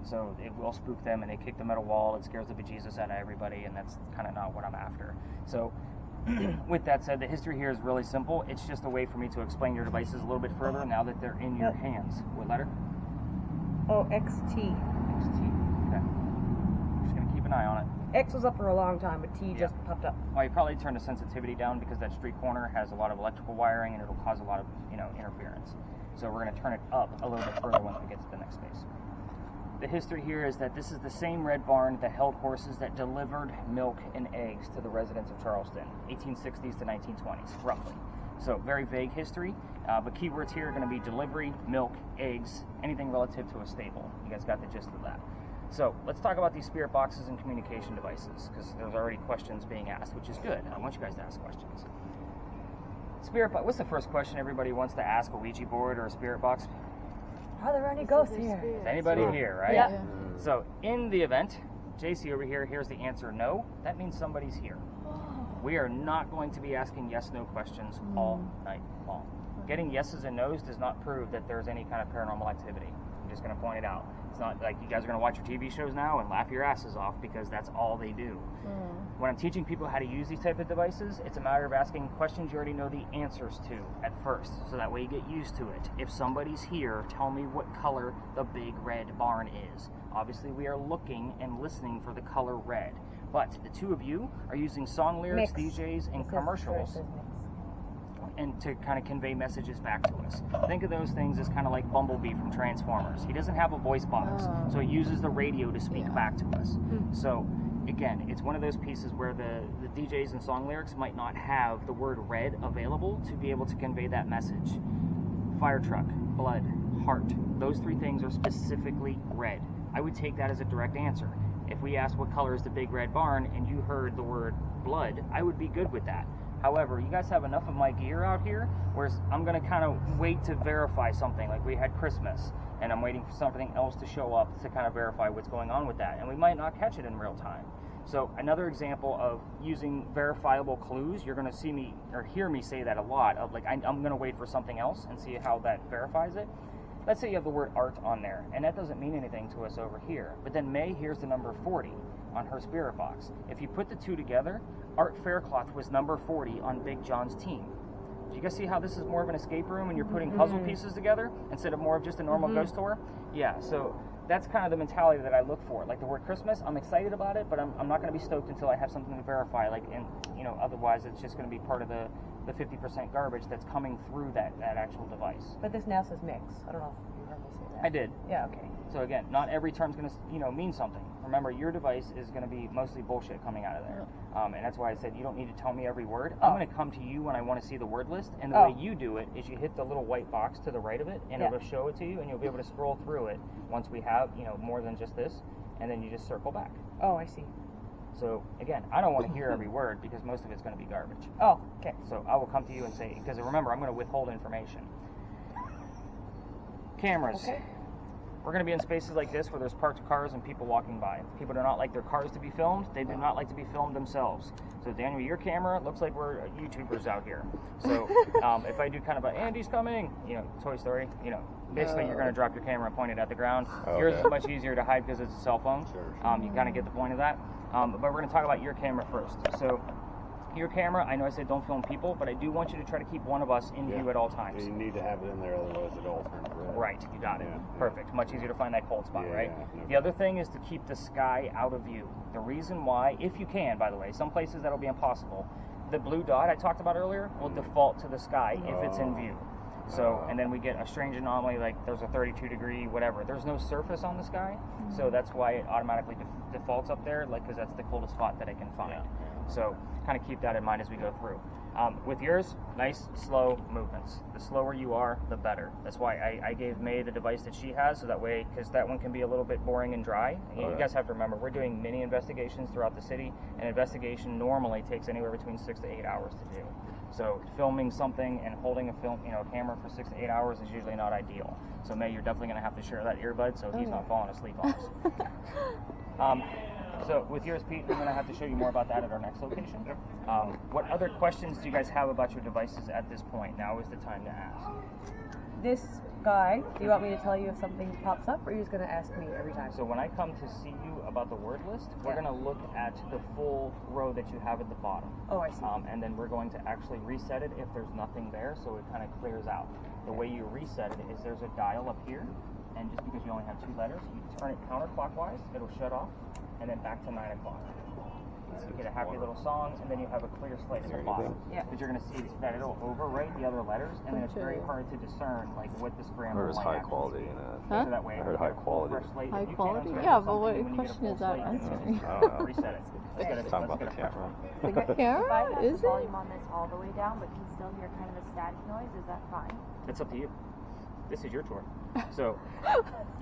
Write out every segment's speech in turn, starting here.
So it will spook them, and they kick the metal wall. It scares the bejesus out of everybody, and that's kind of not what I'm after. So with that said, the history here is really simple. It's just a way for me to explain your devices a little bit further now that they're in your hands. What letter? Oh, XT. XT. Okay. Just going to keep an eye on it. X was up for a long time, but T just popped up. Well, you probably turn the sensitivity down because that street corner has a lot of electrical wiring, and it'll cause a lot of interference. So we're going to turn it up a little bit further once we get to the next space. The history here is that this is the same red barn that held horses that delivered milk and eggs to the residents of Charleston, 1860s to 1920s, roughly. So very vague history, but keywords here are going to be delivery, milk, eggs, anything relative to a stable. You guys got the gist of that. So let's talk about these spirit boxes and communication devices, because there's already questions being asked, which is good. I want you guys to ask questions. Spirit box. What's the first question everybody wants to ask a Ouija board or a spirit box? Are there any ghosts here? Is anybody here, right? Yeah. So in the event, Jacey over here, here's the answer no. That means somebody's here. We are not going to be asking yes/no questions all night long. Getting yeses and nos does not prove that there's any kind of paranormal activity. I'm just going to point it out. It's not like you guys are going to watch your TV shows now and laugh your asses off because that's all they do. When I'm teaching people how to use these type of devices, it's a matter of asking questions you already know the answers to at first, so that way you get used to it. If somebody's here, tell me what color the big red barn is. Obviously, we are looking and listening for the color red, but the two of you are using song lyrics, DJs, and commercials and to kind of convey messages back to us. Think of those things as kind of like Bumblebee from Transformers. He doesn't have a voice box, so he uses the radio to speak back to us. So again, it's one of those pieces where the DJs and song lyrics might not have the word red available to be able to convey that message. Fire truck, blood, heart, those three things are specifically red. I would take that as a direct answer. If we asked what color is the big red barn and you heard the word blood, I would be good with that. However, you guys have enough of my gear out here where I'm going to kind of wait to verify something. Like we had Christmas, and I'm waiting for something else to show up to kind of verify what's going on with that. And we might not catch it in real time. So another example of using verifiable clues, you're going to see me or hear me say that a lot, of like I'm going to wait for something else and see how that verifies it. Let's say you have the word art on there, and that doesn't mean anything to us over here. But then May here's the number 40 on her spirit box. If you put the two together, Art Faircloth was number 40 on Big John's team. Do you guys see how this is more of an escape room and you're putting puzzle pieces together instead of more of just a normal ghost tour? Yeah, so that's kind of the mentality that I look for. Like the word Christmas, I'm excited about it, but I'm not going to be stoked until I have something to verify. Like, and otherwise it's just going to be part of the 50% garbage that's coming through that actual device. But this now says mix. I don't know if you heard me say that. I did. Yeah, okay. So again, not every term's going to mean something. Remember, your device is going to be mostly bullshit coming out of there. And that's why I said you don't need to tell me every word. I'm going to come to you when I want to see the word list. And the way you do it is you hit the little white box to the right of it, and it'll show it to you, and you'll be able to scroll through it once we have more than just this, and then you just circle back. Oh, I see. So again, I don't want to hear every word because most of it's going to be garbage. Oh, okay. So I will come to you and say, because remember, I'm going to withhold information. Cameras. Okay. We're going to be in spaces like this where there's parked cars and people walking by. People do not like their cars to be filmed. They do not like to be filmed themselves. So Daniel, your camera looks like we're YouTubers out here. So if I do kind of a Andy's coming, Toy Story, basically you're going to drop your camera and point it at the ground. Yours is much easier to hide because it's a cell phone. Sure. You kind of get the point of that. But we're going to talk about your camera first. So your camera, I know I said don't film people, but I do want you to try to keep one of us in view at all times. You need to have it in there, otherwise it'll turn red. Right, you got it. Perfect. Much easier to find that cold spot, right? The other thing is to keep the sky out of view. The reason why, if you can, by the way, some places that'll be impossible, the blue dot I talked about earlier will default to the sky if it's in view. So, and then we get a strange anomaly, like there's a 32-degree whatever. There's no surface on the sky, so that's why it automatically defaults up there, like because that's the coldest spot that it can find. So kind of keep that in mind as we go through. With yours, nice, slow movements. The slower you are, the better. That's why I gave May the device that she has, so that way, because that one can be a little bit boring and dry. You guys have to remember, we're doing mini investigations throughout the city. An investigation normally takes anywhere between 6 to 8 hours to do. So filming something and holding a camera for 6 to 8 hours is usually not ideal. So May, you're definitely going to have to share that earbud so he's not falling asleep on us. So with yours, Pete, I'm going to have to show you more about that at our next location. What other questions do you guys have about your devices at this point? Now is the time to ask. This guy, do you want me to tell you if something pops up, or are you just going to ask me every time? So when I come to see you about the word list, we're going to look at the full row that you have at the bottom. Oh, I see. And then we're going to actually reset it if there's nothing there, so it kind of clears out. The way you reset it is there's a dial up here, and just because you only have 2 letters, you turn it counterclockwise, it'll shut off, and then back to 9 o'clock. So you get a happy little song, and then you have a clear slate at the bottom. Yeah. But you're going to see that it'll overwrite the other letters, and then it's very hard to discern like what this grammar There's high quality in it. So that way, I heard high quality. High quality? Yeah, but what question is that answering? Reset it. Talking about the camera. The If I camera? have Is the it? volume on this all the way down, but can still hear kind of a static noise, is that fine? It's up to you. This is your tour. So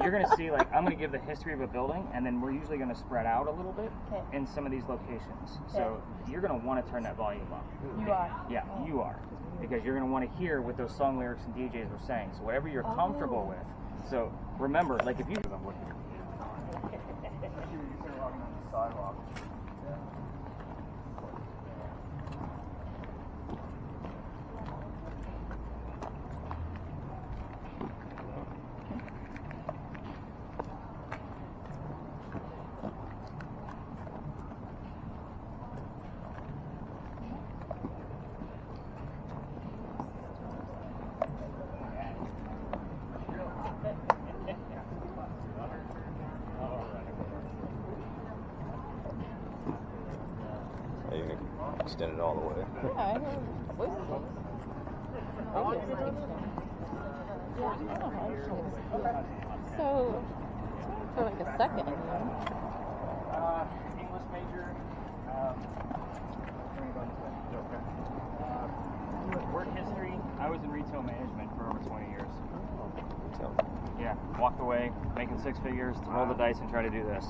you're going to see, like, I'm going to give the history of a building, and then we're usually going to spread out a little bit in some of these locations. So you're going to want to turn that volume up. You are? Yeah, you are. Because you're going to want to hear what those song lyrics and DJs are saying. So whatever you're comfortable with. So remember, like, if you... I'm looking at you. You're walking on the sidewalk. You can extend it all the way. Yeah, I heard voices. So, for like a second. English major. Work history. I was in retail management for over 20 years. Yeah, walked away, making 6 figures, to roll the dice and try to do this.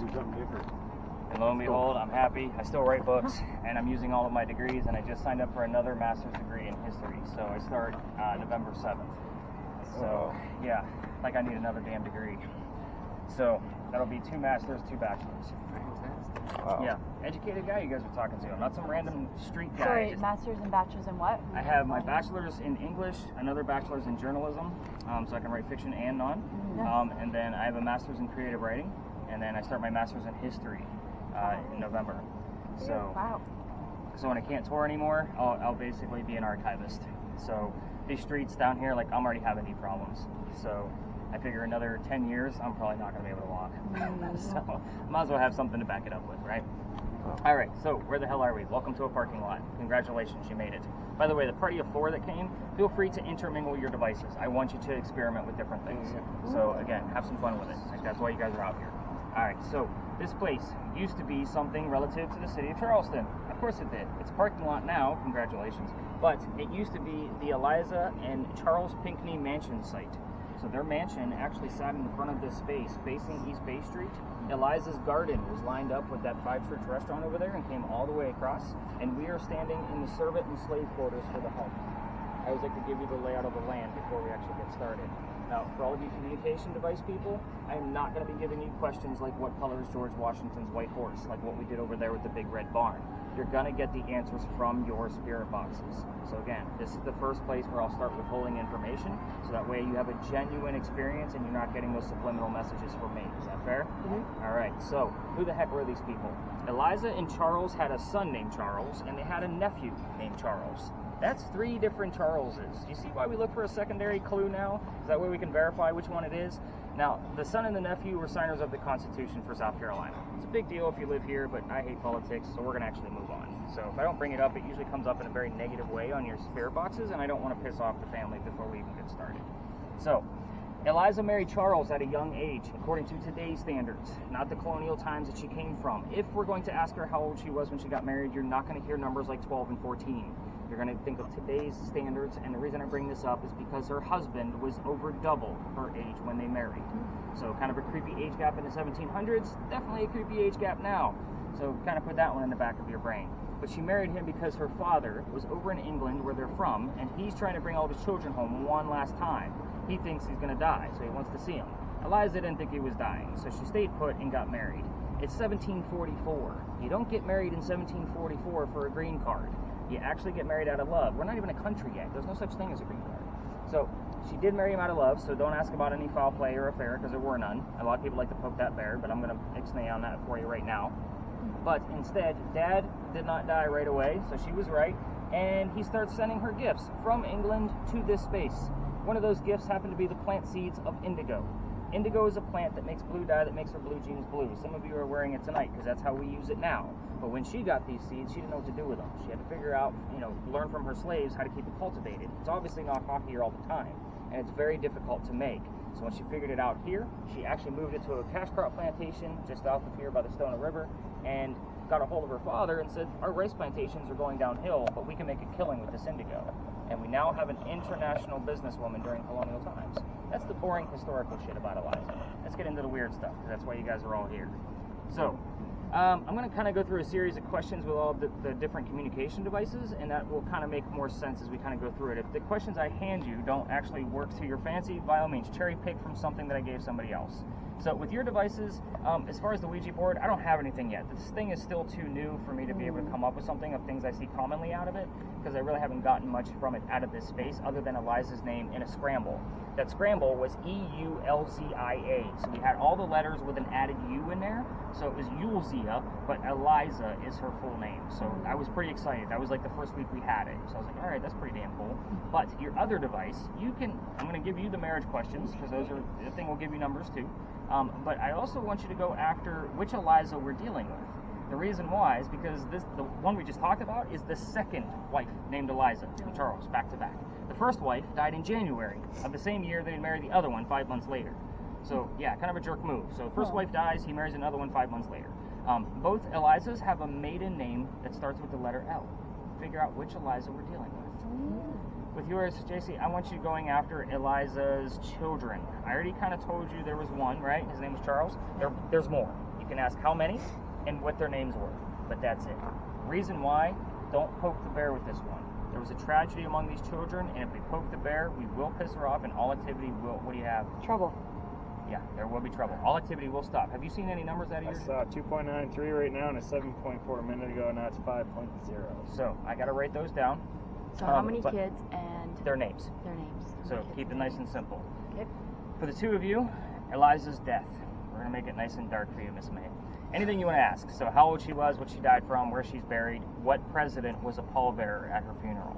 And lo and behold, I'm happy. I still write books, and I'm using all of my degrees, and I just signed up for another master's degree in history. So I start November 7th. So, yeah, like I need another damn degree. So that'll be 2 masters, 2 bachelors. Wow. Yeah, educated guy you guys are talking to. I'm not some random street guy. Sorry, masters and bachelors in what? I have my bachelor's in English, another bachelor's in journalism, so I can write fiction and non. And then I have a master's in creative writing, and then I start my master's in history in November. So, so when I can't tour anymore, I'll basically be an archivist. So these streets down here, like, I'm already having knee problems. So I figure another 10 years, I'm probably not going to be able to walk. So might as well have something to back it up with, right? All right, so where the hell are we? Welcome to a parking lot. Congratulations, you made it. By the way, the party of 4 that came, feel free to intermingle your devices. I want you to experiment with different things. So again, have some fun with it. Like, that's why you guys are out here. All right, so this place used to be something relative to the city of Charleston. Of course it did. It's a parking lot now, congratulations. But it used to be the Eliza and Charles Pinckney mansion site. So their mansion actually sat in front of this space facing East Bay Street. Eliza's garden was lined up with that 5 Church restaurant over there and came all the way across. And we are standing in the servant and slave quarters for the home. I always like to give you the layout of the land before we actually get started. Now, for all of you communication device people, I am not going to be giving you questions like what color is George Washington's white horse, like what we did over there with the big red barn. You're going to get the answers from your spirit boxes. So again, this is the first place where I'll start withholding information, so that way you have a genuine experience and you're not getting those subliminal messages from me. Is that fair? All right, so who the heck were these people? Eliza and Charles had a son named Charles, and they had a nephew named Charles. That's 3 different Charleses. Do you see why we look for a secondary clue now? Is that way we can verify which one it is? Now, the son and the nephew were signers of the Constitution for South Carolina. It's a big deal if you live here, but I hate politics, so we're going to actually move on. So if I don't bring it up, it usually comes up in a very negative way on your spirit boxes, and I don't want to piss off the family before we even get started. So, Eliza married Charles at a young age, according to today's standards, not the colonial times that she came from. If we're going to ask her how old she was when she got married, you're not going to hear numbers like 12 and 14. You're going to think of today's standards, and the reason I bring this up is because her husband was over double her age when they married. So kind of a creepy age gap in the 1700s, definitely a creepy age gap now. So kind of put that one in the back of your brain. But she married him because her father was over in England, where they're from, and he's trying to bring all of his children home one last time. He thinks he's going to die, so he wants to see him. Eliza didn't think he was dying, so she stayed put and got married. It's 1744. You don't get married in 1744 for a green card. You actually get married out of love. We're not even a country yet. There's no such thing as a green card. So she did marry him out of love, so don't ask about any foul play or affair, because there were none. A lot of people like to poke that bear, but I'm going to ixnay on that for you right now. But instead, Dad did not die right away, so she was right, and he starts sending her gifts from England to this space. One of those gifts happened to be the plant seeds of indigo. Indigo is a plant that makes blue dye that makes her blue jeans blue. Some of you are wearing it tonight because that's how we use it now. But when she got these seeds, she didn't know what to do with them. She had to figure out, learn from her slaves how to keep it cultivated. It's obviously not hot here all the time, and it's very difficult to make. So when she figured it out here, she actually moved it to a cash crop plantation just south of here by the Stono River, and got a hold of her father and said, our rice plantations are going downhill, but we can make a killing with this indigo. And we now have an international businesswoman during colonial times. That's the boring historical shit about Eliza. Let's get into the weird stuff, because that's why you guys are all here. So, I'm going to kind of go through a series of questions with all the different communication devices, and that will kind of make more sense as we kind of go through it. If the questions I hand you don't actually work to your fancy, by all means, cherry pick from something that I gave somebody else. So with your devices, as far as the Ouija board, I don't have anything yet. This thing is still too new for me to be able to come up with something of things I see commonly out of it, because I really haven't gotten much from it out of this space other than Eliza's name in a scramble. That scramble was E-U-L-Z-I-A. So we had all the letters with an added U in there. So it was Yulzia, but Eliza is her full name. So I was pretty excited. That was like the first week we had it. So I was like, all right, that's pretty damn cool. But your other device, I'm going to give you the marriage questions, because the thing will give you numbers too. But I also want you to go after which Eliza we're dealing with. The reason why is because the one we just talked about is the second wife named Eliza from Charles, back to back. The first wife died in January of the same year that he married the other one 5 months later. So yeah, kind of a jerk move. So first wife dies, he marries another one 5 months later. Both Elizas have a maiden name that starts with the letter L. Figure out which Eliza we're dealing with. With yours, Jacey, I want you going after Eliza's children. I already kind of told you there was one, right? His name was Charles. There's more. You can ask how many and what their names were, but that's it. Reason why, don't poke the bear with this one. There was a tragedy among these children, and if we poke the bear, we will piss her off, and all activity will, what do you have? Trouble. Yeah, there will be trouble. All activity will stop. Have you seen any numbers out of yours? I saw 2.93 right now and a 7.4 a minute ago, and now it's 5.0. So I got to write those down. So how many kids and their names? Their names. So keep it nice and simple. Okay. For the two of you, Eliza's death. We're going to make it nice and dark for you, Miss May. Anything you want to ask. So how old she was, what she died from, where she's buried, what president was a pallbearer at her funeral.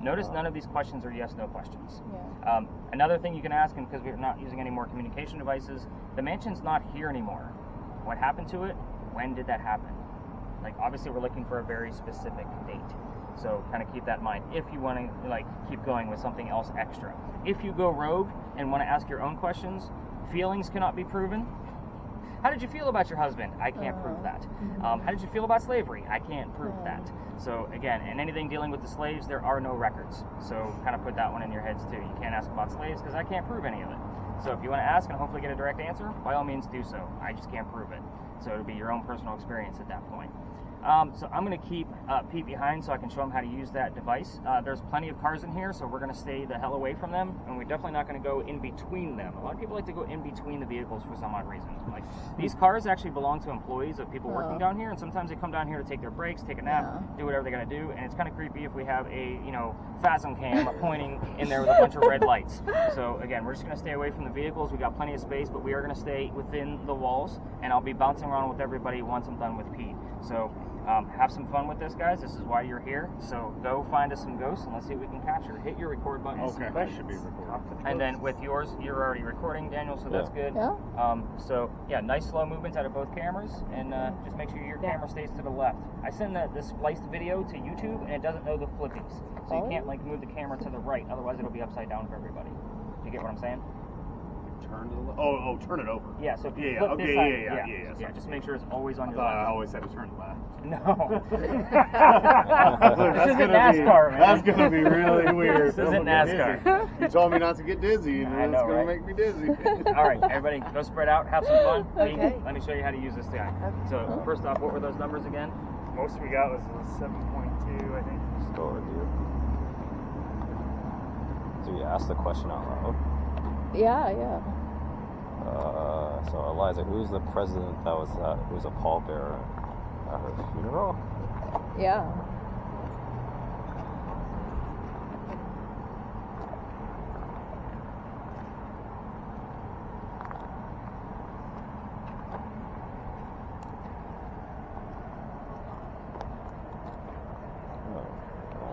Notice none of these questions are yes/no questions. Yeah. Another thing you can ask, and because we're not using any more communication devices, the mansion's not here anymore. What happened to it? When did that happen? Like, obviously we're looking for a very specific date. So kind of keep that in mind if you want to keep going with something else extra. If you go rogue and want to ask your own questions, feelings cannot be proven. How did you feel about your husband? I can't prove that. How did you feel about slavery? I can't prove that. So again, in anything dealing with the slaves, there are no records. So kind of put that one in your heads too. You can't ask about slaves because I can't prove any of it. So if you want to ask and hopefully get a direct answer, by all means do so. I just can't prove it. So it'll be your own personal experience at that point. So I'm going to keep Pete behind so I can show him how to use that device. There's plenty of cars in here, so we're going to stay the hell away from them, and we're definitely not going to go in between them. A lot of people like to go in between the vehicles for some odd reason. Like, these cars actually belong to employees of people working down here, and sometimes they come down here to take their breaks, take a nap, do whatever they got to do, and it's kind of creepy if we have a, Phasm cam pointing in there with a bunch of red lights. So again, we're just going to stay away from the vehicles. We got plenty of space, but we are going to stay within the walls, and I'll be bouncing around with everybody once I'm done with Pete. So have some fun with this, guys. This is why you're here. So go find us some ghosts and let's see what we can capture. Hit your record button. Okay, that should be recorded. And then with yours, you're already recording, Daniel, so that's good. Yeah. So yeah, nice slow movements out of both cameras, and just make sure your camera stays to the left. I send this spliced video to YouTube, and it doesn't know the flippies, so you can't move the camera to the right. Otherwise, it'll be upside down for everybody. Do you get what I'm saying? Turn to the left. Oh, turn it over. Yeah. So if you Yeah, flip okay, this yeah. side, just make sure it's always on I your thought I left. always had to turn left. No. This isn't NASCAR, man. That's gonna be really weird. This isn't NASCAR. You told me not to get dizzy, and I know, it's gonna right? make me dizzy. All right, everybody, go spread out, have some fun. Okay. Let me show you how to use this guy. So first off, what were those numbers again? Most we got was 7.2, I think. Store, dude. So you asked the question out loud. Yeah. So Eliza, who's the president that was a pallbearer at her funeral? Yeah.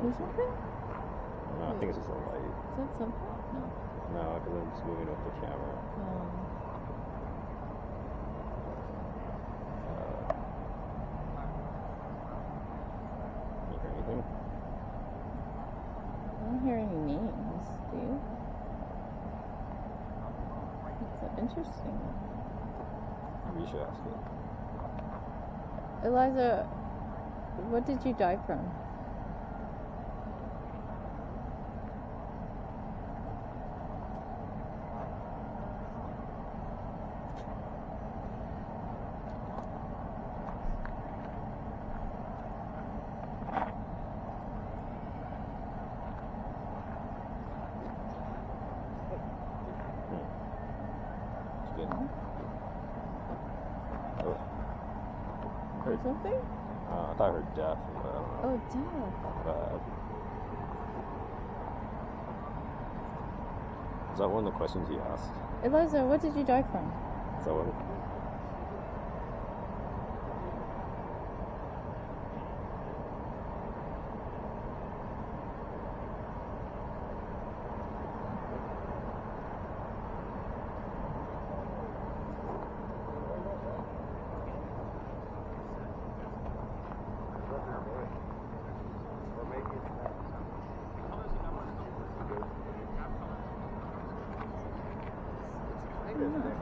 There's something? No, I think it's just a light. Is that something? No. No, because I'm just moving with the camera. You hear anything? I don't hear any names. Do you? It's interesting. Maybe you should ask it. Eliza, what did you die from? Heard something? I thought I heard death, but I don't know. Oh, death. Bad. Is that one of the questions he asked? Eliza, what did you die from? Is that one?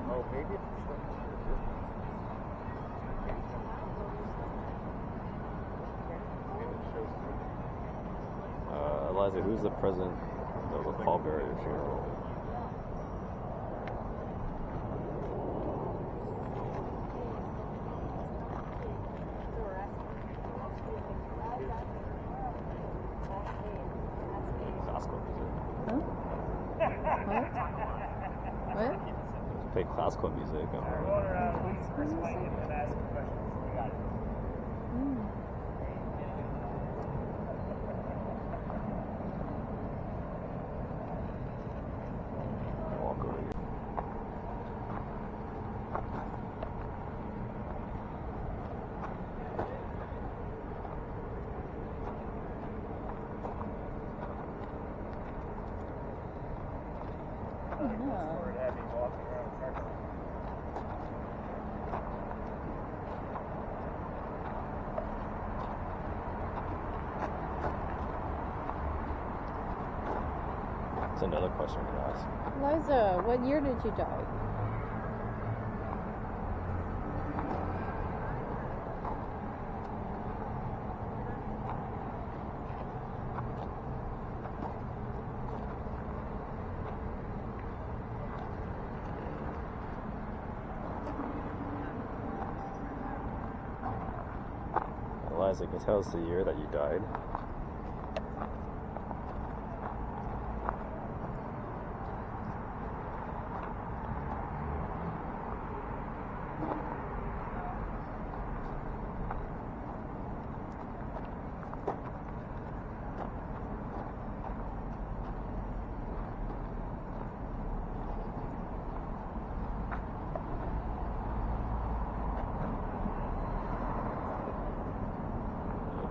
Oh, maybe it's Eliza, who's the president of the pallbearer funeral? Classical music. Huh? What? What? Play classical music. Walk over here. That's another question to ask. Eliza, what year did you die? Eliza, can you tell us the year that you died?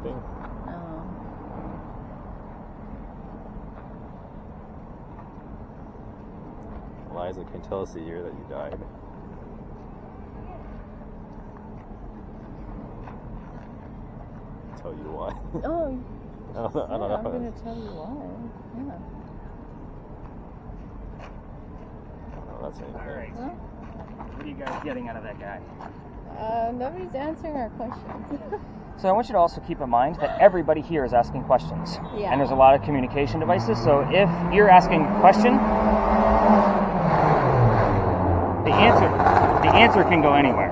Anything? No. Eliza, can you tell us the year that you died? Tell you why. Oh, I don't know. I'm going to tell you why. Yeah. Oh, that's anything. All right. Huh? What are you guys getting out of that guy? Nobody's answering our questions. So I want you to also keep in mind that everybody here is asking questions. Yeah. And there's a lot of communication devices. So if you're asking a question, the answer can go anywhere.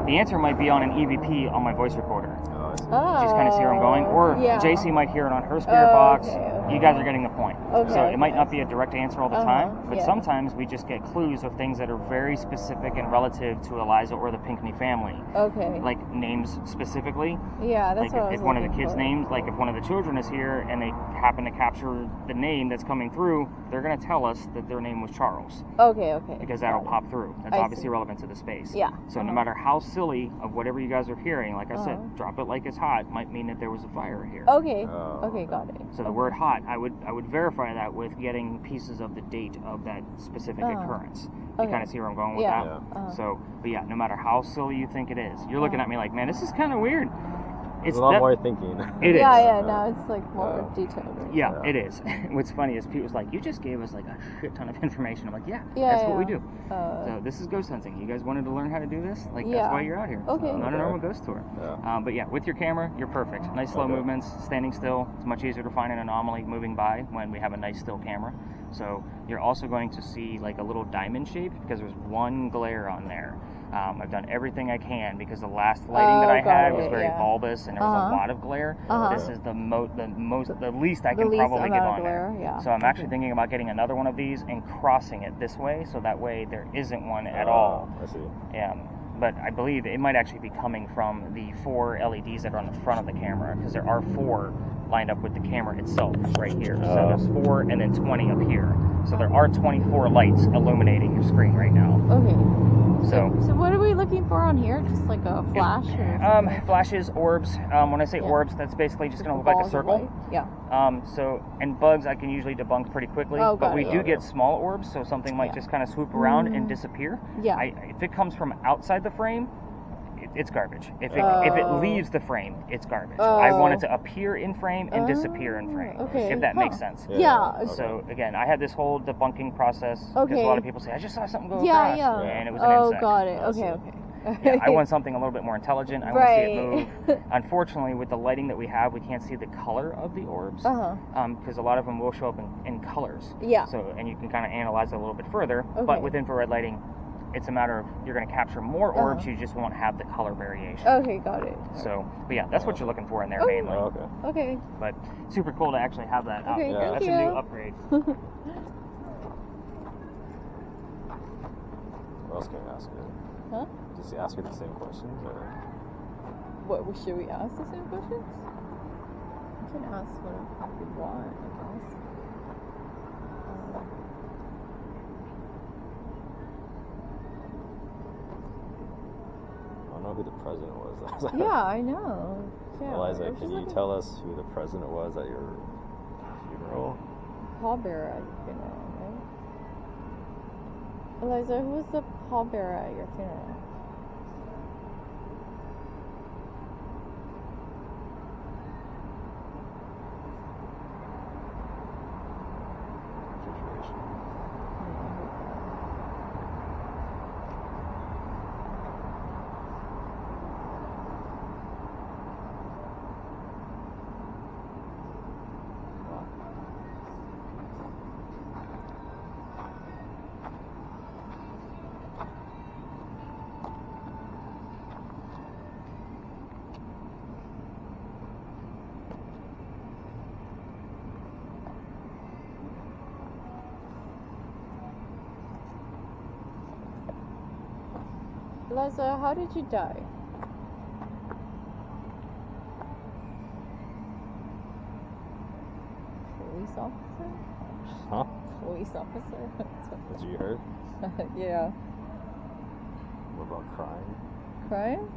The answer might be on an EVP on my voice recorder. Oh, I see. Oh, She's kind of see where I'm going. Or yeah. Jacey might hear it on her spirit box. Okay. you guys are getting the point. Okay, So it might okay. not be a direct answer all the Uh-huh, time, but yeah. sometimes we just get clues of things that are very specific and relative to Eliza or the Pinckney family. Okay. Like names specifically. Yeah, that's Like what I was if one of the looking kids' for. names, like if one of the children is here and they happen to capture the name that's coming through, they're going to tell us that their name was Charles. Okay. Because that'll Got it. pop through. That's I obviously see. relevant to the space. Yeah. So no matter how silly of whatever you guys are hearing, like I Uh-huh. said, drop it like it's hot might mean that there was a fire here. Okay. Oh, Okay, got it. So the word hot, I would verify that with getting pieces of the date of that specific occurrence. You Okay. kind of see where I'm going with Yeah. that? Yeah. Uh-huh. So, but yeah, no matter how silly you think it is, you're looking at me like, man, this is kind of weird. There's a lot that- more thinking. It is. Yeah, now it's like more detailed. Right? Yeah, Yeah. it is. What's funny is Pete was like, you just gave us like a shit ton of information. I'm like, yeah, Yeah, that's what we yeah. do. So this is ghost hunting. You guys wanted to learn how to do this? Like, Yeah. that's why you're out here. Okay. Not a Okay. normal ghost tour. Yeah. But yeah, with your camera, you're perfect. Nice slow Okay. movements, standing still. It's much easier to find an anomaly moving by when we have a nice still camera. So you're also going to see like a little diamond shape because there's one glare on there. I've done everything I can because the last lighting that I got had was it, very yeah. bulbous and there was a Uh-huh. lot of glare. Uh-huh. This is the least I The can least probably get amount of on there. glare, yeah. So I'm actually Okay. thinking about getting another one of these and crossing it this way, so that way there isn't one at all. I see. But I believe it might actually be coming from the 4 LEDs that are on the front of the camera, because there are 4 lined up with the camera itself right here. So there's 4 and then 20 up here. So there are 24 lights illuminating your screen right now. Okay. So So what are we looking for on here? Just like a flash or something? flashes, orbs. When I say Yeah. orbs, that's basically just going to look Balls like a of circle. light? Yeah. And bugs I can usually debunk pretty quickly, Oh, but got we it. do Okay. get small orbs, so something might Yeah. just kind of swoop around and Mm. disappear. Yeah. If it comes from outside the frame, it's garbage. If it Oh. leaves the frame, it's garbage. I want it Oh. to appear in frame and disappear in frame, okay. if that makes Huh. sense. Yeah. Okay. So again, I had this whole debunking process because a lot Okay. of people say, I just saw something go Yeah, across, yeah. and it was an Oh, insect. got it. I see. Okay. Yeah, I want something a little bit more intelligent. I want to see it Right. move. Unfortunately, with the lighting that we have, we can't see the color of the orbs because a lot of them will show up in colors. Yeah. So, and you can kind of analyze it a little bit further. Okay. But with infrared lighting, it's a matter of you're going to capture more orbs. You just won't have the color variation. Okay, got it. So, but yeah, that's what you're looking for in there Okay. mainly. Oh, okay. Okay. But super cool to actually have that out. Okay, Yeah. That's thank a you. new upgrade. What else can I ask her? Huh? Just ask her the same questions, or What should we ask the same questions? You can ask whatever you want, I guess. I don't know who the president was. Yeah, I know. Yeah, Eliza, I was can just you looking- tell us who the president was at your funeral? Pallbearer at your funeral, right? Eliza, who was the pallbearer at your funeral? Eliza, how did you die? Police officer? Huh? Police officer? Did you hear? Yeah. What about crime? Crime?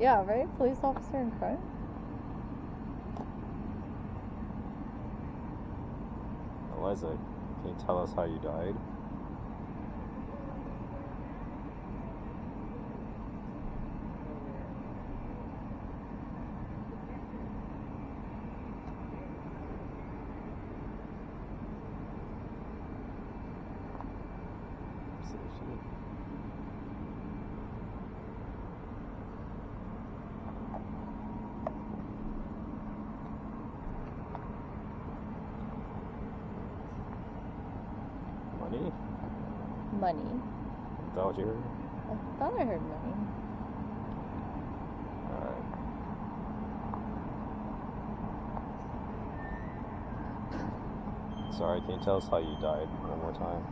Yeah, right? Police officer and crime? Eliza, can you tell us how you died? Money? Money. Is that what you heard? I thought I heard money. Alright. sorry, can you tell us how you died one more time?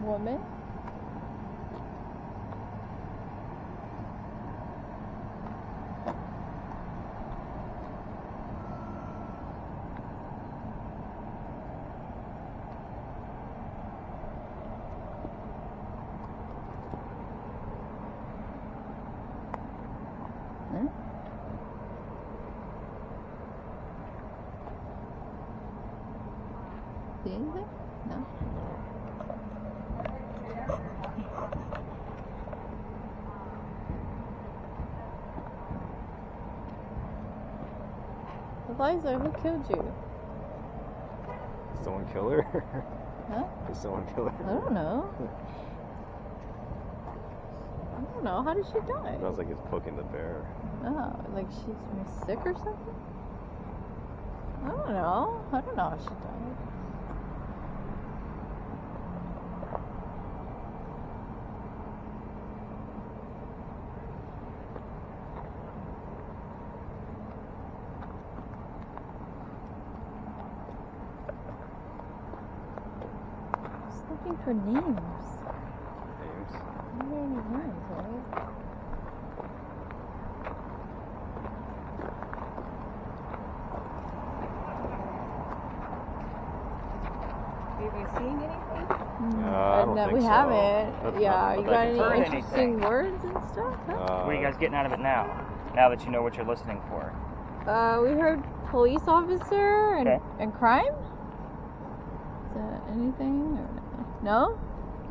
Woman? See anything? No. Eliza, who killed you? Someone kill her? Huh? Did someone kill her? I don't know. I don't know. How did she die? It sounds like it's poking the bear. Oh, like she's sick or something? I don't know. I don't know how she died. Just looking for names. Names? I don't know any names, right? Have you guys seen anything? I don't No, think we so. haven't. That's Yeah, not- you not got like I've heard any interesting anything. words and stuff? Huh? What are you guys getting out of it now? Now that you know what you're listening for. We heard police officer and, Okay. and crime? Is that anything? Or no?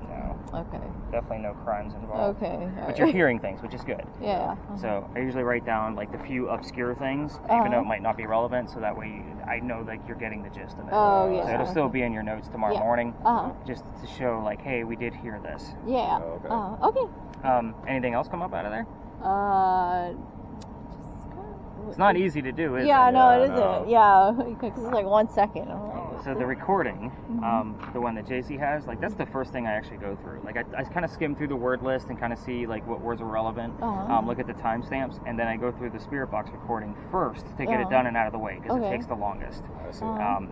No, Okay. definitely no crimes involved. Okay. But you're hearing things, which is good. Yeah. So I usually write down like the few obscure things, Uh-huh. even though it might not be relevant, so that way I know like you're getting the gist of it. Oh, yeah. So it'll still be in your notes tomorrow Yeah. morning, Uh-huh. just to show like, hey, we did hear this. Yeah. Oh, okay. Okay. Anything else come up out of there? Just kind of, It's not easy to do, is yeah, it? no, it Yeah, isn't. no. Yeah, because it's like 1 second. I'm like, So the recording, the one that Jacey has, like that's the first thing I actually go through. Like I kind of skim through the word list and kind of see like what words are relevant. Uh-huh. Look at the timestamps, and then I go through the Spirit Box recording first to get it Uh-huh. done and out of the way because Okay. it takes the longest. I see.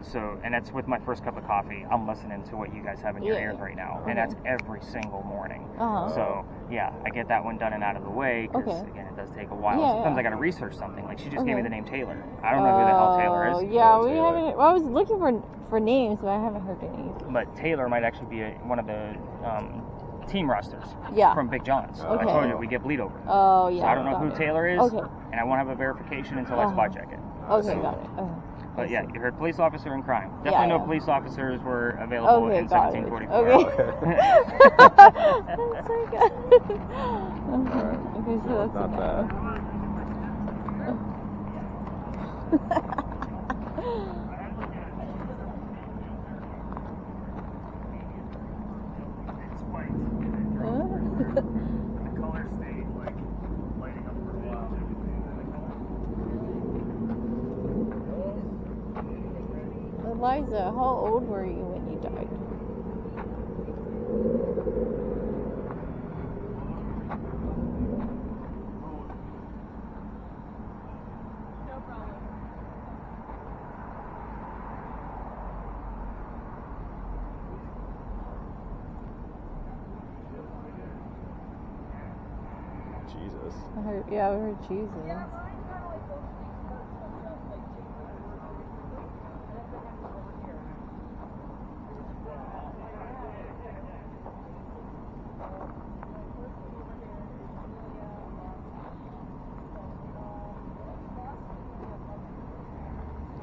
So and that's with my first cup of coffee. I'm listening to what you guys have in your Yeah. ears right now, Okay. and that's every single morning. Uh-huh. So yeah, I get that one done and out of the way because Okay. again, it does take a while. Yeah, Sometimes yeah. I got to research something. Like she just gave me Okay. the name Taylor. I don't know who the hell Taylor is. Yeah, Oh, we Taylor. haven't. Well, I was looking for names, but I haven't heard any. But Taylor might actually be one of the team rosters Yeah. from Big John's. Okay. I told you we get bleed over. Oh, yeah. So I don't know got who it. Taylor is, Okay. and I won't have a verification until I spot check it. Okay, got it. Okay. But yeah, you heard police officer and crime. Definitely no yeah. police officers were available Okay, in got it. 1744. Okay. That's so good. Okay, so that's Not a bad. It's white. no. The color stayed like lighting up for a while. Eliza, how old were you when you died? Jesus. I heard Jesus.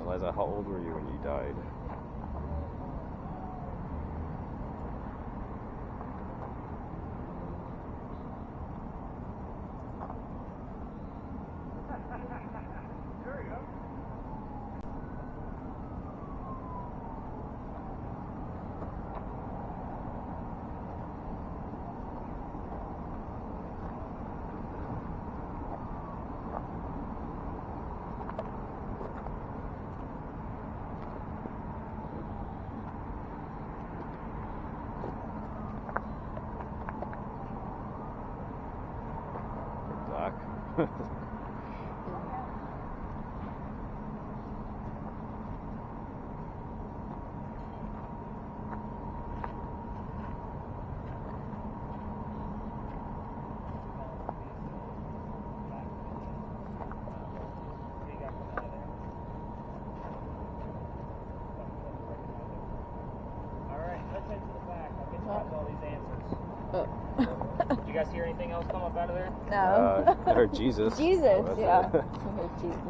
Eliza, how old were you when you died? luck. All these answers. Did you guys hear anything else come up out of there? No. I heard Jesus. Jesus, That's yeah. it. Jesus.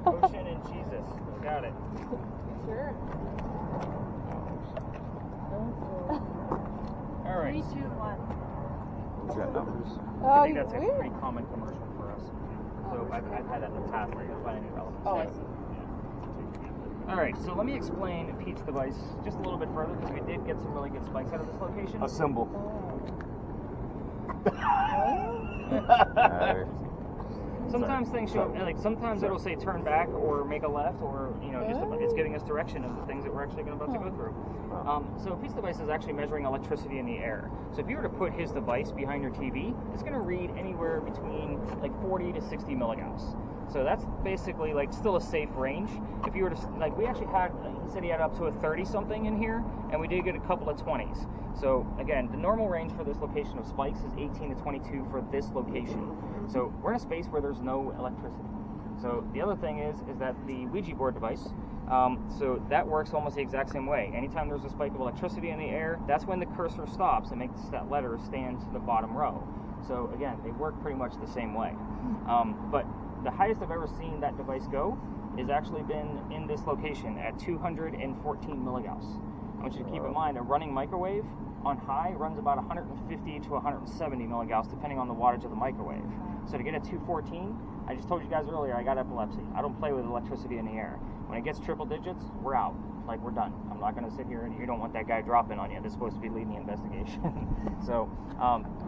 Ocean and Jesus. Got it. Sure. All right. 3, 2, 1. You got numbers. Oh, I think that's a weird. pretty common commercial for us. So I've had that in the past where you're finding new elements. Oh, I see. All right, so let me explain Pete's device just a little bit further because we did get some really good spikes out of this location. A symbol. Sometimes things show, like sometimes it'll say turn back or make a left, or just it's giving us direction of the things that we're actually about to go through. So Pete's device is actually measuring electricity in the air. So if you were to put his device behind your TV, it's going to read anywhere between like 40 to 60 milligauss. So that's basically like still a safe range. If you were to, like, we actually had, he said he had up to a 30 something in here, and we did get a couple of 20s. So again, the normal range for this location of spikes is 18 to 22 for this location. So we're in a space where there's no electricity. So the other thing is that the Ouija board device, so that works almost the exact same way. Anytime there's a spike of electricity in the air, that's when the cursor stops and makes that letter stand to the bottom row. So again, they work pretty much the same way. But the highest I've ever seen that device go is actually been in this location at 214 milligauss. I want you to keep in mind a running microwave on high runs about 150 to 170 milligauss depending on the wattage of the microwave. So to get a 214, I just told you guys earlier I got epilepsy. I don't play with electricity in the air. When it gets triple digits, we're out. Like, we're done. I'm not going to sit here and you don't want that guy dropping on you. This is supposed to be leading the investigation. So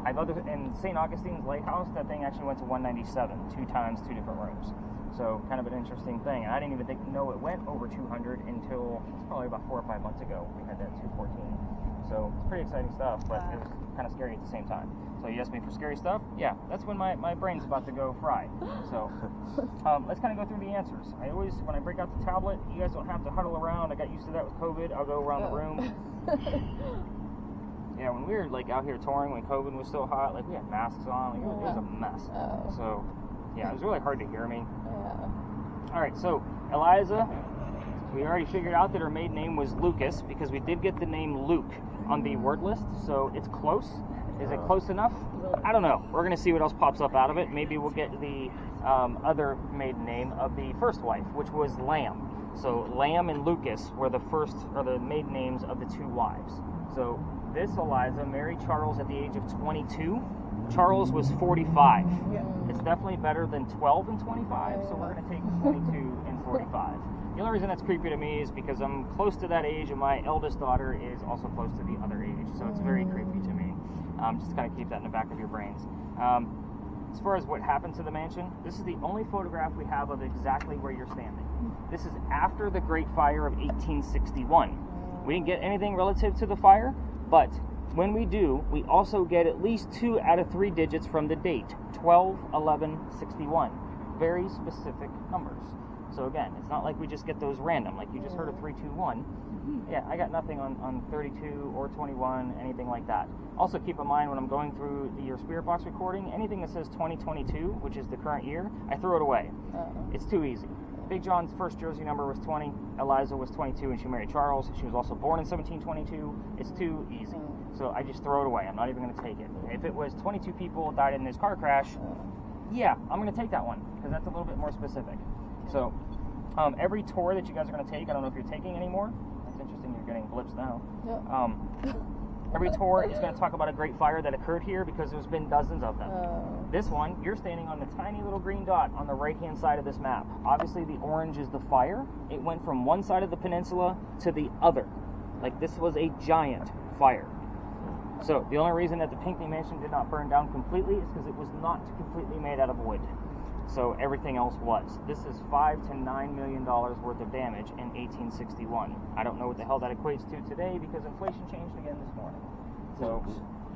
in St. Augustine's Lighthouse, that thing actually went to 197 2 times, 2 different rooms. So kind of an interesting thing. And I didn't even know it went over 200 until probably about 4 or 5 months ago. We had that 214. So it's pretty exciting stuff, but it was kind of scary at the same time. So you asked me for scary stuff? Yeah, that's when my brain's about to go fried. So let's kind of go through the answers. I always, when I break out the tablet, you guys don't have to huddle around. I got used to that with COVID. I'll go around the room. Yeah, when we were like out here touring, when COVID was still hot, like we had masks on. Like, it was a mess. So yeah, it was really hard to hear me. All right, so Eliza, we already figured out that her maiden name was Lucas because we did get the name Luke on the word list, so it's close. Is it close enough? I don't know. We're going to see what else pops up out of it. Maybe we'll get the other maiden name of the first wife, which was Lamb. So Lamb and Lucas were the first, or the maiden names of the 2 wives. So this Eliza married Charles at the age of 22. Charles was 45. It's definitely better than 12 and 25, so we're going to take 22 and 45. The only reason that's creepy to me is because I'm close to that age, and my eldest daughter is also close to the other age, so it's very creepy to me. Just kind of keep that in the back of your brains. As far as what happened to the mansion, this is the only photograph we have of exactly where you're standing. This is after the Great Fire of 1861. We didn't get anything relative to the fire, but when we do, we also get at least 2 out of 3 digits from the date, 12/11/61. Very specific numbers. So again, it's not like we just get those random, like you just heard of 321. Yeah, I got nothing on 32 or 21, anything like that. Also keep in mind when I'm going through your Spirit Box recording, anything that says 2022, which is the current year, I throw it away. It's too easy. Big John's first jersey number was 20, Eliza was 22 and she married Charles. She was also born in 1722. It's too easy. So I just throw it away. I'm not even going to take it. If it was 22 people died in this car crash, yeah, I'm going to take that one because that's a little bit more specific. So every tour that you guys are going to take, I don't know if you're taking anymore. That's interesting, you're getting blips now. Every tour is going to talk about a great fire that occurred here because there's been dozens of them. This one, you're standing on the tiny little green dot on the right-hand side of this map. Obviously, the orange is the fire. It went from one side of the peninsula to the other. Like, this was a giant fire. So, the only reason that the Pinckney Mansion did not burn down completely is because it was not completely made out of wood. So, everything else was. This is $5 to $9 million worth of damage in 1861. I don't know what the hell that equates to today because inflation changed again this morning. So,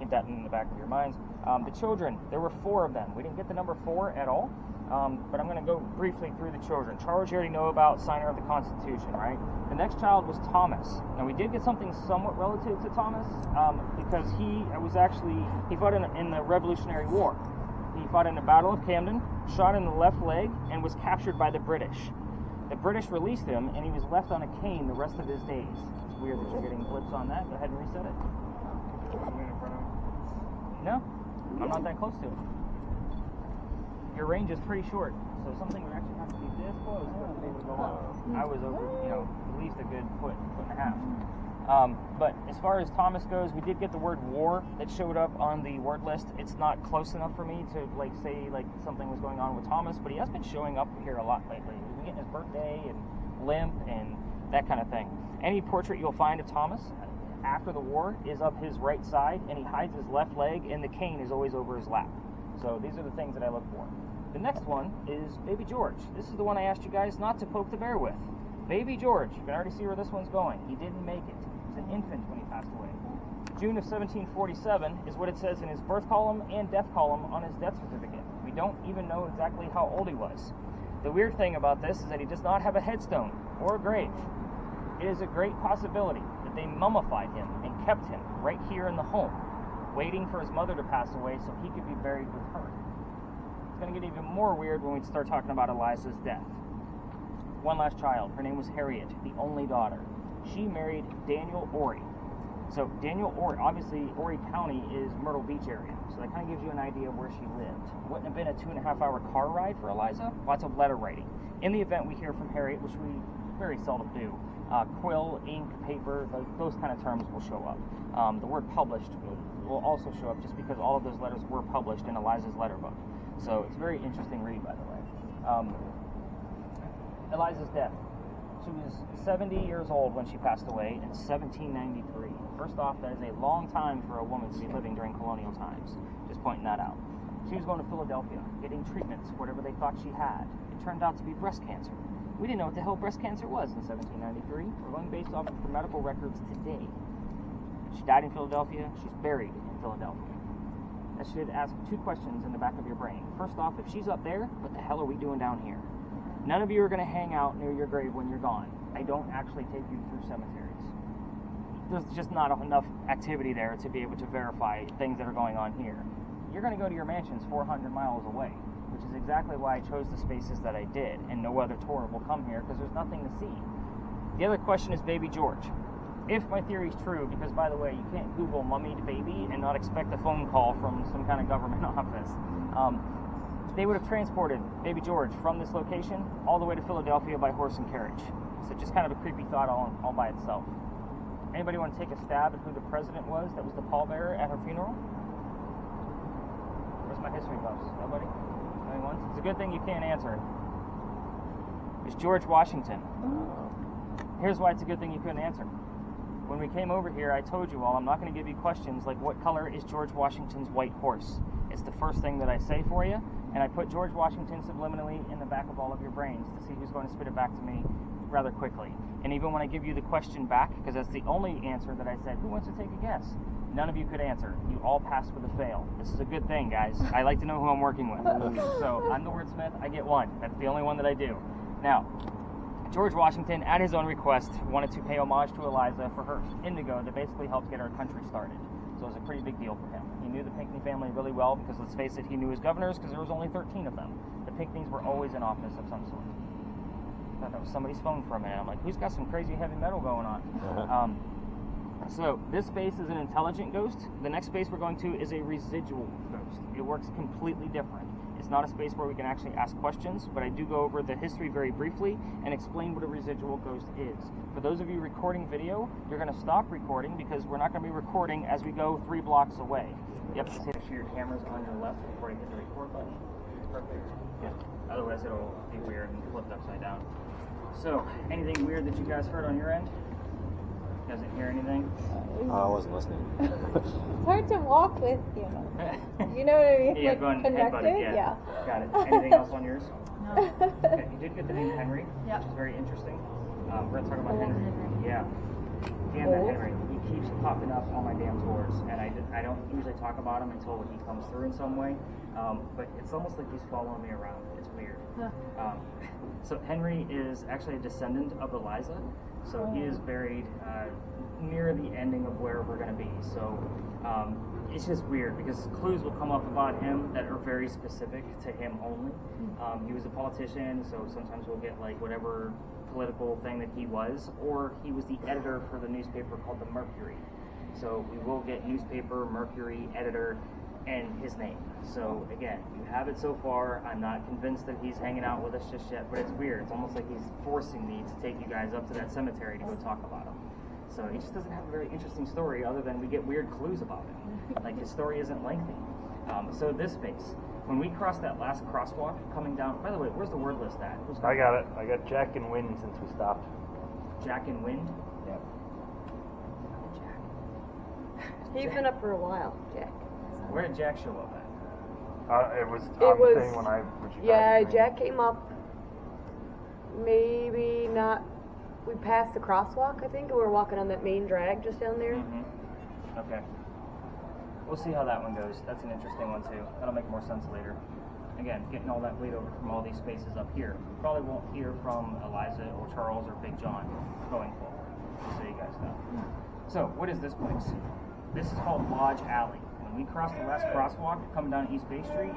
keep that in the back of your minds. The children, there were 4 of them. We didn't get the number 4 at all, but I'm going to go briefly through the children. Charles, you already know about, signer of the Constitution, right? The next child was Thomas. Now, we did get something somewhat relative to Thomas because he fought in the Revolutionary War. He fought in the Battle of Camden, shot in the left leg, and was captured by the British. The British released him, and he was left on a cane the rest of his days. It's weird that you're getting blips on that. Go ahead and reset it. No, I'm not that close to it. Your range is pretty short, so something would actually have to be this close for the thing to go on. I was over, at least a good foot and a half. But as far as Thomas goes, we did get the word war that showed up on the word list. It's not close enough for me to say something was going on with Thomas, but he has been showing up here a lot lately. We've been getting his birthday and limp and that kind of thing. Any portrait you'll find of Thomas after the war is up his right side, and he hides his left leg, and the cane is always over his lap. So these are the things that I look for. The next one is Baby George. This is the one I asked you guys not to poke the bear with. Baby George, you can already see where this one's going. He didn't make it. He was an infant when he passed away. June of 1747 is what it says in his birth column and death column on his death certificate. We don't even know exactly how old he was. The weird thing about this is that he does not have a headstone or a grave. It is a great possibility that they mummified him and kept him right here in the home, waiting for his mother to pass away so he could be buried with her. It's going to get even more weird when we start talking about Eliza's death. One last child. Her name was Harriet, the only daughter. She married Daniel Orey. So Daniel Orey, obviously Horry County is Myrtle Beach area, so that kind of gives you an idea of where she lived. It wouldn't have been a 2.5-hour car ride for Eliza. Lots of letter writing. In the event we hear from Harriet, which we very seldom do, quill, ink, paper, those kind of terms will show up. The word published will also show up just because all of those letters were published in Eliza's letter book. So it's a very interesting read, by the way. Eliza's death. She was 70 years old when she passed away in 1793. First off, that is a long time for a woman to be living during colonial times. Just pointing that out. She was going to Philadelphia, getting treatments for whatever they thought she had. It turned out to be breast cancer. We didn't know what the hell breast cancer was in 1793. We're going based off of her medical records today. She died in Philadelphia. She's buried in Philadelphia. I should ask 2 questions in the back of your brain. First off, if she's up there, what the hell are we doing down here? None of you are going to hang out near your grave when you're gone. I don't actually take you through cemeteries. There's just not enough activity there to be able to verify things that are going on here. You're going to go to your mansions 400 miles away, which is exactly why I chose the spaces that I did, and no other tour will come here because there's nothing to see. The other question is Baby George. If my theory is true, because by the way, you can't Google mummied baby and not expect a phone call from some kind of government office. They would have transported Baby George from this location all the way to Philadelphia by horse and carriage. So just kind of a creepy thought all by itself. Anybody want to take a stab at who the president was that was the pallbearer at her funeral? Where's my history buffs? Nobody? Anyone? It's a good thing you can't answer. It's George Washington. Here's why it's a good thing you couldn't answer. When we came over here, I told you all I'm not going to give you questions like what color is George Washington's white horse. It's the first thing that I say for you, and I put George Washington subliminally in the back of all of your brains to see who's going to spit it back to me rather quickly. And even when I give you the question back, because that's the only answer that I said, who wants to take a guess? None of you could answer. You all passed with a fail. This is a good thing, guys. I like to know who I'm working with. So I'm the wordsmith. I get 1. That's the only one that I do. Now, George Washington, at his own request, wanted to pay homage to Eliza for her indigo that basically helped get our country started. So it was a pretty big deal for him. He knew the Pinckney family really well because, let's face it, he knew his governors because there was only 13 of them. The Pinckneys were always in office of some sort. I thought that was somebody's phone for a minute. I'm like, who's got some crazy heavy metal going on? So this space is an intelligent ghost. The next space we're going to is a residual ghost. It works completely different. It's not a space where we can actually ask questions, but I do go over the history very briefly and explain what a residual ghost is. For those of you recording video, you're going to stop recording because we're not going to be recording as we go 3 blocks away. Yep, just make sure your camera's on your left before you hit the record button. Perfect. Yeah. Otherwise it'll be weird and flipped upside down. So, anything weird that you guys heard on your end? You guys didn't hear anything? I wasn't listening. It's hard to walk with, you know. You know what I mean? Yeah, like going connected? headbutted, yeah. Got it. Anything else on yours? No. Okay, you did get the name Henry, Yep. which is very interesting. We're going to talk about Old Henry. Henry. Yeah. Damn that Henry. He keeps popping up on my damn tours, and I I don't usually talk about him until he comes through in some way. But it's almost like he's following me around. It's weird. So Henry is actually a descendant of Eliza. So he is buried near the ending of where we're going to be. So it's just weird because clues will come up about him that are very specific to him only. He was a politician, so sometimes we'll get like whatever political thing that he was, or he was the editor for the newspaper called the Mercury. So we will get newspaper, Mercury, editor, and his name. So again, you have it so far. I'm not convinced that he's hanging out with us just yet, but it's weird. It's almost like he's forcing me to take you guys up to that cemetery to go talk about him. So he just doesn't have a very interesting story other than we get weird clues about him. Like his story isn't lengthy. So this space, when we cross that last crosswalk coming down, by the way, where's the word list at? I got it. I got Jack and Wind since we stopped. Jack and Wind? Yep. He's been up for a while, Jack. Where did Jack show up at? It was It on was- the thing when she Yeah, passed me. Jack came up. Maybe not. We passed the crosswalk, I think, and we were walking on that main drag just down there. Okay. We'll see how that one goes. That's an interesting one too. That'll make more sense later. Again, getting all that bleed over from all these spaces up here. We probably won't hear from Eliza or Charles or Big John going forward, just so you guys know. So, what is this place? This is called Lodge Alley. When we cross the last crosswalk coming down East Bay Street,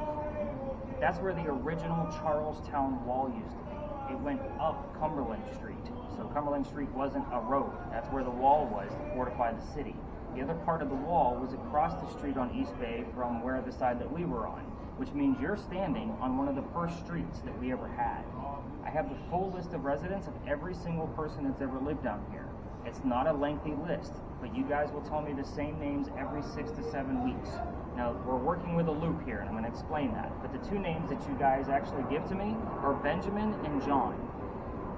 that's where the original Charlestown Wall used to be. It went up Cumberland Street. So Cumberland Street wasn't a road. That's where the wall was to fortify the city. The other part of the wall was across the street on East Bay from where the side that we were on, which means you're standing on one of the first streets that we ever had. I have the full list of residents of every single person that's ever lived down here. It's not a lengthy list, but you guys will tell me the same names every 6 to 7 weeks. Now, we're working with a loop here, and I'm going to explain that. But the two names that you guys actually give to me are Benjamin and John.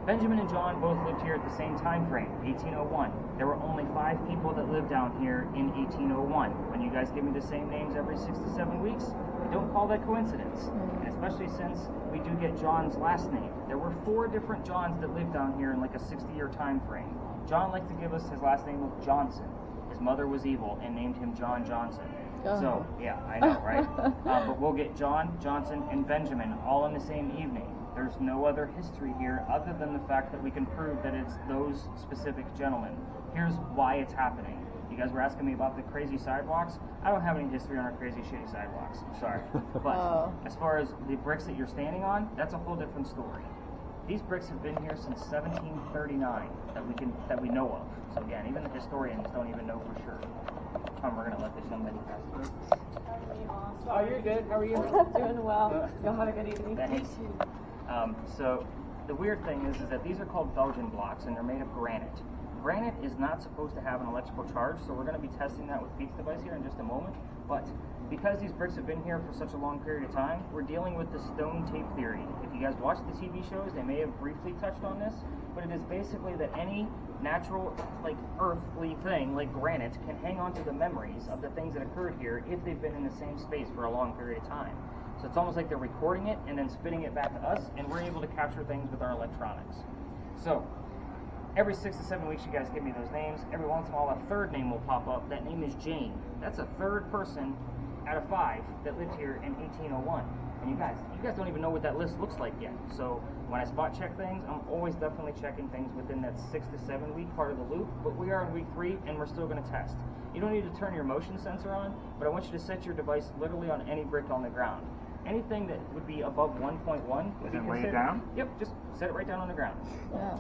Benjamin and John both lived here at the same time frame, 1801. There were only 5 people that lived down here in 1801. When you guys give me the same names every 6 to 7 weeks, I don't call that coincidence. And especially since we do get John's last name. There were 4 different Johns that lived down here in like a 60-year time frame. John liked to give us his last name of Johnson. His mother was evil and named him John Johnson. So, yeah, I know, right? But we'll get John, Johnson, and Benjamin all in the same evening. There's no other history here other than the fact that we can prove that it's those specific gentlemen. Here's why it's happening. You guys were asking me about the crazy sidewalks. I don't have any history on our crazy, shitty sidewalks. I'm sorry. But as far as the bricks that you're standing on, that's a whole different story. These bricks have been here since 1739 that we know of. So again, even the historians don't even know for sure. We're gonna let this young lady pass through. Oh, you're good. How are you? Doing well. You'll have a good evening. Thanks. So the weird thing is that these are called Belgian blocks, and they're made of granite. Granite is not supposed to have an electrical charge, so we're going to be testing that with Pete's device here in just a moment. But because these bricks have been here for such a long period of time, we're dealing with the stone tape theory. If you guys watch the TV shows, they may have briefly touched on this, but it is basically that any natural, like earthly thing, like granite, can hang on to the memories of the things that occurred here if they've been in the same space for a long period of time. So it's almost like they're recording it and then spitting it back to us, and we're able to capture things with our electronics. So every 6 to 7 weeks, you guys give me those names. Every once in a while, a third name will pop up. That name is Jane. That's a third person out of 5 that lived here in 1801. And you guys don't even know what that list looks like yet. So when I spot check things, I'm always definitely checking things within that 6 to 7 week part of the loop. But we are in week 3, and we're still going to test. You don't need to turn your motion sensor on, but I want you to set your device literally on any brick on the ground. Anything that would be above 1.1 would be Then lay it considered. down? Yep, just set it right down on the ground. Yeah.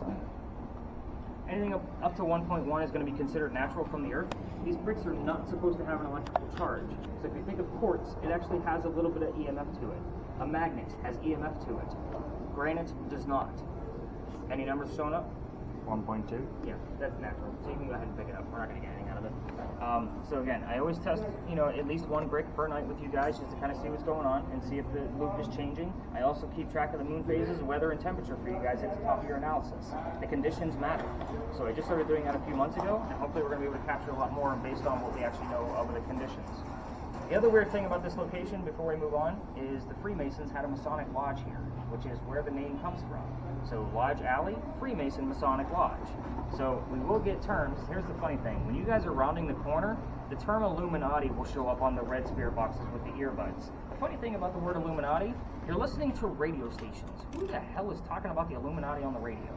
Anything up to 1.1 is going to be considered natural from the earth. These bricks are not supposed to have an electrical charge. So if you think of quartz, it actually has a little bit of EMF to it. A magnet has EMF to it. Granite does not. Any numbers showing up? 1.2. Yeah, that's natural. So you can go ahead and pick it up. We're not going to get anything out of it. So again, I always test, at least 1 brick per night with you guys just to kind of see what's going on and see if the loop is changing. I also keep track of the moon phases, weather, and temperature for you guys at the top of your analysis. The conditions matter. So I just started doing that a few months ago, and hopefully we're going to be able to capture a lot more based on what we actually know of the conditions. The other weird thing about this location, before we move on, is the Freemasons had a Masonic Lodge here, which is where the name comes from. So Lodge Alley, Freemason Masonic Lodge. So we will get terms. Here's the funny thing. When you guys are rounding the corner, the term Illuminati will show up on the red spirit boxes with the earbuds. The funny thing about the word Illuminati, you're listening to radio stations. Who the hell is talking about the Illuminati on the radio?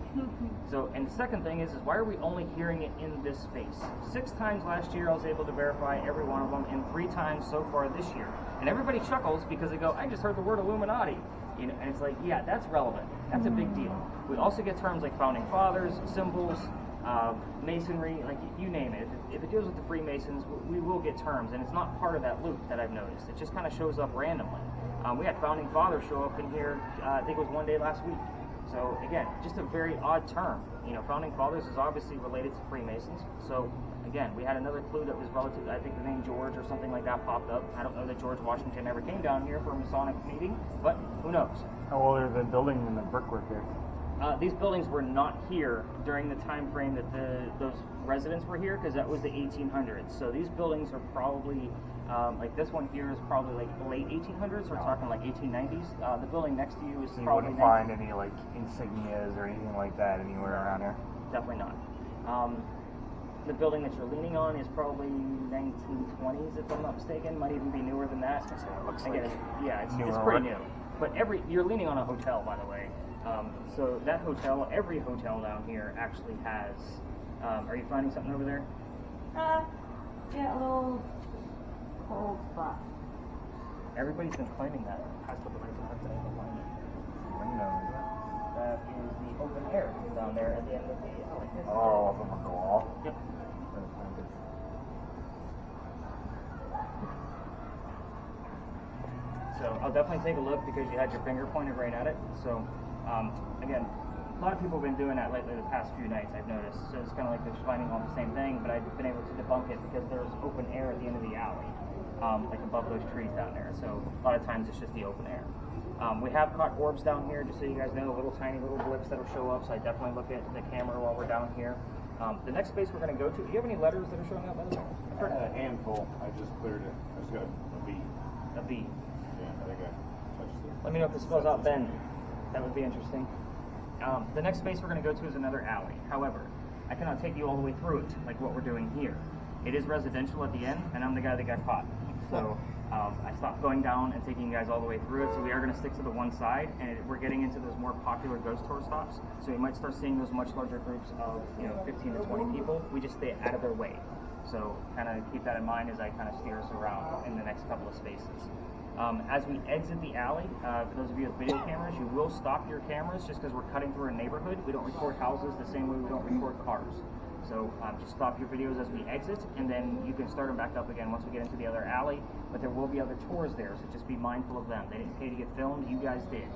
So, and the second thing is why are we only hearing it in this space? 6 times last year I was able to verify every one of them, and 3 times so far this year. And everybody chuckles because they go, I just heard the word Illuminati. You know, and it's like, yeah, that's relevant. That's a big deal. We also get terms like founding fathers, symbols, masonry, like you name it. If it deals with the Freemasons, we will get terms, and it's not part of that loop that I've noticed. It just kind of shows up randomly. We had founding fathers show up in here, I think it was one day last week. So again, just a very odd term. You know, founding fathers is obviously related to Freemasons. So again, we had another clue that was relative. I think the name George or something like that popped up. I don't know that George Washington ever came down here for a Masonic meeting, but who knows? How old are the building and the brickwork here? These buildings were not here during the time frame that those residents were here, because that was the 1800s. So these buildings are probably, like this one here is probably like late 1800s. We're talking like 1890s. The building next to you is So you probably wouldn't find any like insignias or anything like that anywhere around here? Definitely not. The building that you're leaning on is probably 1920s, if I'm not mistaken. Might even be newer than that. So it looks Again, like it's newer pretty wood. new. But you're leaning on a hotel, by the way. So that hotel, every hotel down here actually has. Are you finding something over there? Yeah, a little cold spot. Everybody's been claiming that. Has put the lights on today. Find it. That is the open air down there at the end of the alley. Oh, up on the wall. Yep. So I'll definitely take a look because you had your finger pointed right at it. So again, a lot of people have been doing that lately the past few nights, I've noticed. So it's kind of like they're just finding all the same thing, but I've been able to debunk it because there's open air at the end of the alley, like above those trees down there. So a lot of times it's just the open air. We have caught orbs down here, just so you guys know, little tiny little blips that'll show up. So I definitely look at the camera while we're down here. The next space we're going to go to, do you have any letters that are showing up by the way? I had a handful. I just cleared it. I just got a B. A B. Yeah, I think I touched it. Let me know if it spells out bend. That would be interesting. The next space we're going to go to is another alley. However, I cannot take you all the way through it, like what we're doing here. It is residential at the end, and I'm the guy that got caught. So I stopped going down and taking you guys all the way through it. So we are going to stick to the one side, and we're getting into those more popular ghost tour stops. So we might start seeing those much larger groups of 15 to 20 people. We just stay out of their way. So kind of keep that in mind as I kind of steer us around in the next couple of spaces. As we exit the alley, for those of you with video cameras, you will stop your cameras just because we're cutting through a neighborhood. We don't record houses the same way we don't record cars. So just stop your videos as we exit, and then you can start them back up again once we get into the other alley. But there will be other tours there, so just be mindful of them. They didn't pay to get filmed, you guys did.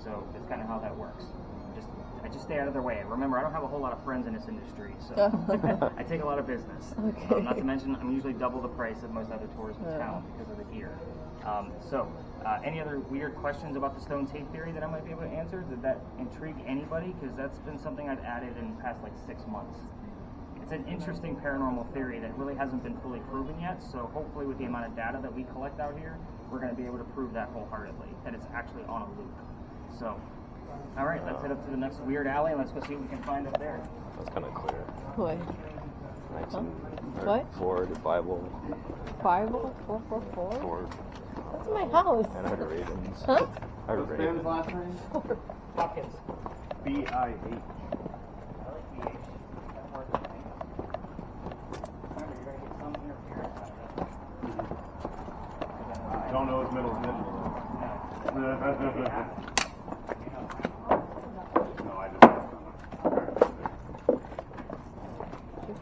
So that's kind of how that works. I just stay out of their way. Remember, I don't have a whole lot of friends in this industry, so I take a lot of business. Okay. Not to mention, I'm usually double the price of most other tours in town because of the gear. Any other weird questions about the stone tape theory that I might be able to answer? Did that intrigue anybody? Because that's been something I've added in the past like 6 months. It's an interesting paranormal theory that really hasn't been fully proven yet, so hopefully with the amount of data that we collect out here, we're going to be able to prove that wholeheartedly, that it's actually on a loop. So, alright, let's head up to the next weird alley and let's go see what we can find up there. That's kind of clear. What? 1904, the Bible. Bible? 444? Ford. That's my house. And I heard Ravens. Huh? I heard Ben's Ravens. last name? Hopkins. B-I-H. I like BH. That works for me. Remember, you're going to get some interference out of that. I don't know his middle initial. No. No, I just have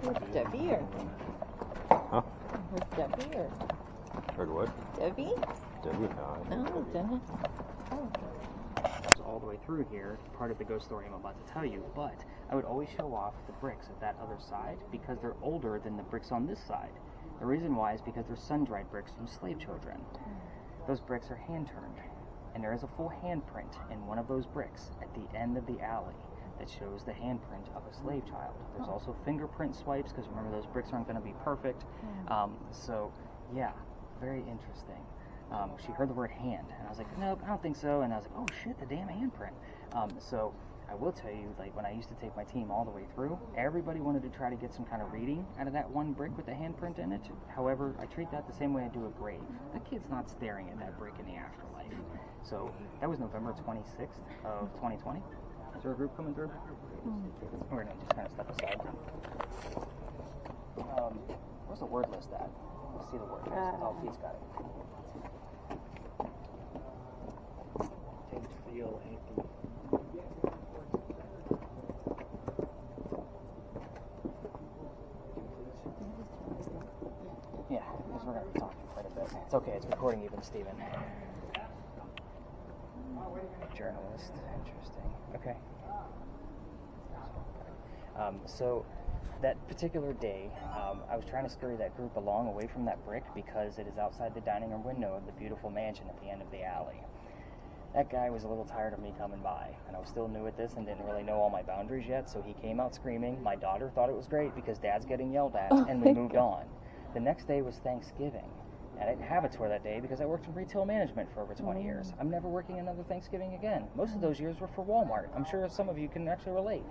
Who's Debbie or? Huh? Who's Debbie or? Heard what? Debbie? Debbie? No. No, Dennis. Oh. Goes all the way through here, part of the ghost story I'm about to tell you, but I would always show off the bricks of that other side because they're older than the bricks on this side. The reason why is because they're sun-dried bricks from slave children. Those bricks are hand-turned, and there is a full handprint in one of those bricks at the end of the alley that shows the handprint of a slave child. There's also fingerprint swipes, because remember those bricks aren't going to be perfect. So, yeah, very interesting. She heard the word hand, and I was like, nope, I don't think so. And I was like, oh shit, the damn handprint. So I will tell you, like, when I used to take my team all the way through, everybody wanted to try to get some kind of reading out of that one brick with the handprint in it. However, I treat that the same way I do a grave. The kid's not staring at that brick in the afterlife. So that was November 26th of 2020. Is there a group coming through? We're going to just kind of step aside. Where's the word list at? Let's see the word list. Oh, he's got it. Things feel empty. Yeah, because we're going to be talking quite a bit. It's okay, it's recording even, Steven. Journalist, interesting. Okay. So that particular day, I was trying to scurry that group along away from that brick because it is outside the dining room window of the beautiful mansion at the end of the alley. That guy was a little tired of me coming by, and I was still new at this and didn't really know all my boundaries yet, so he came out screaming. My daughter thought it was great because Dad's getting yelled at, and we moved on. The next day was Thanksgiving. I didn't have a tour that day because I worked in retail management for over 20 years. I'm never working another Thanksgiving again. Most of those years were for Walmart. I'm sure some of you can actually relate.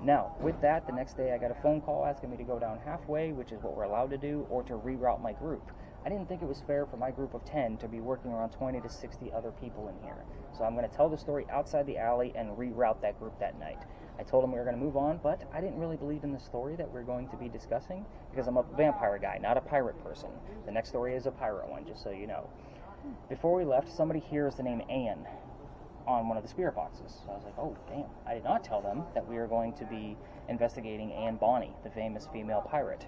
Now, with that, the next day I got a phone call asking me to go down halfway, which is what we're allowed to do, or to reroute my group. I didn't think it was fair for my group of 10 to be working around 20 to 60 other people in here. So I'm going to tell the story outside the alley and reroute that group that night. I told them we were going to move on, but I didn't really believe in the story that we're going to be discussing because I'm a vampire guy, not a pirate person. The next story is a pirate one, just so you know. Before we left, somebody hears the name Anne on one of the spirit boxes. So I was like, oh, damn. I did not tell them that we were going to be investigating Anne Bonny, the famous female pirate.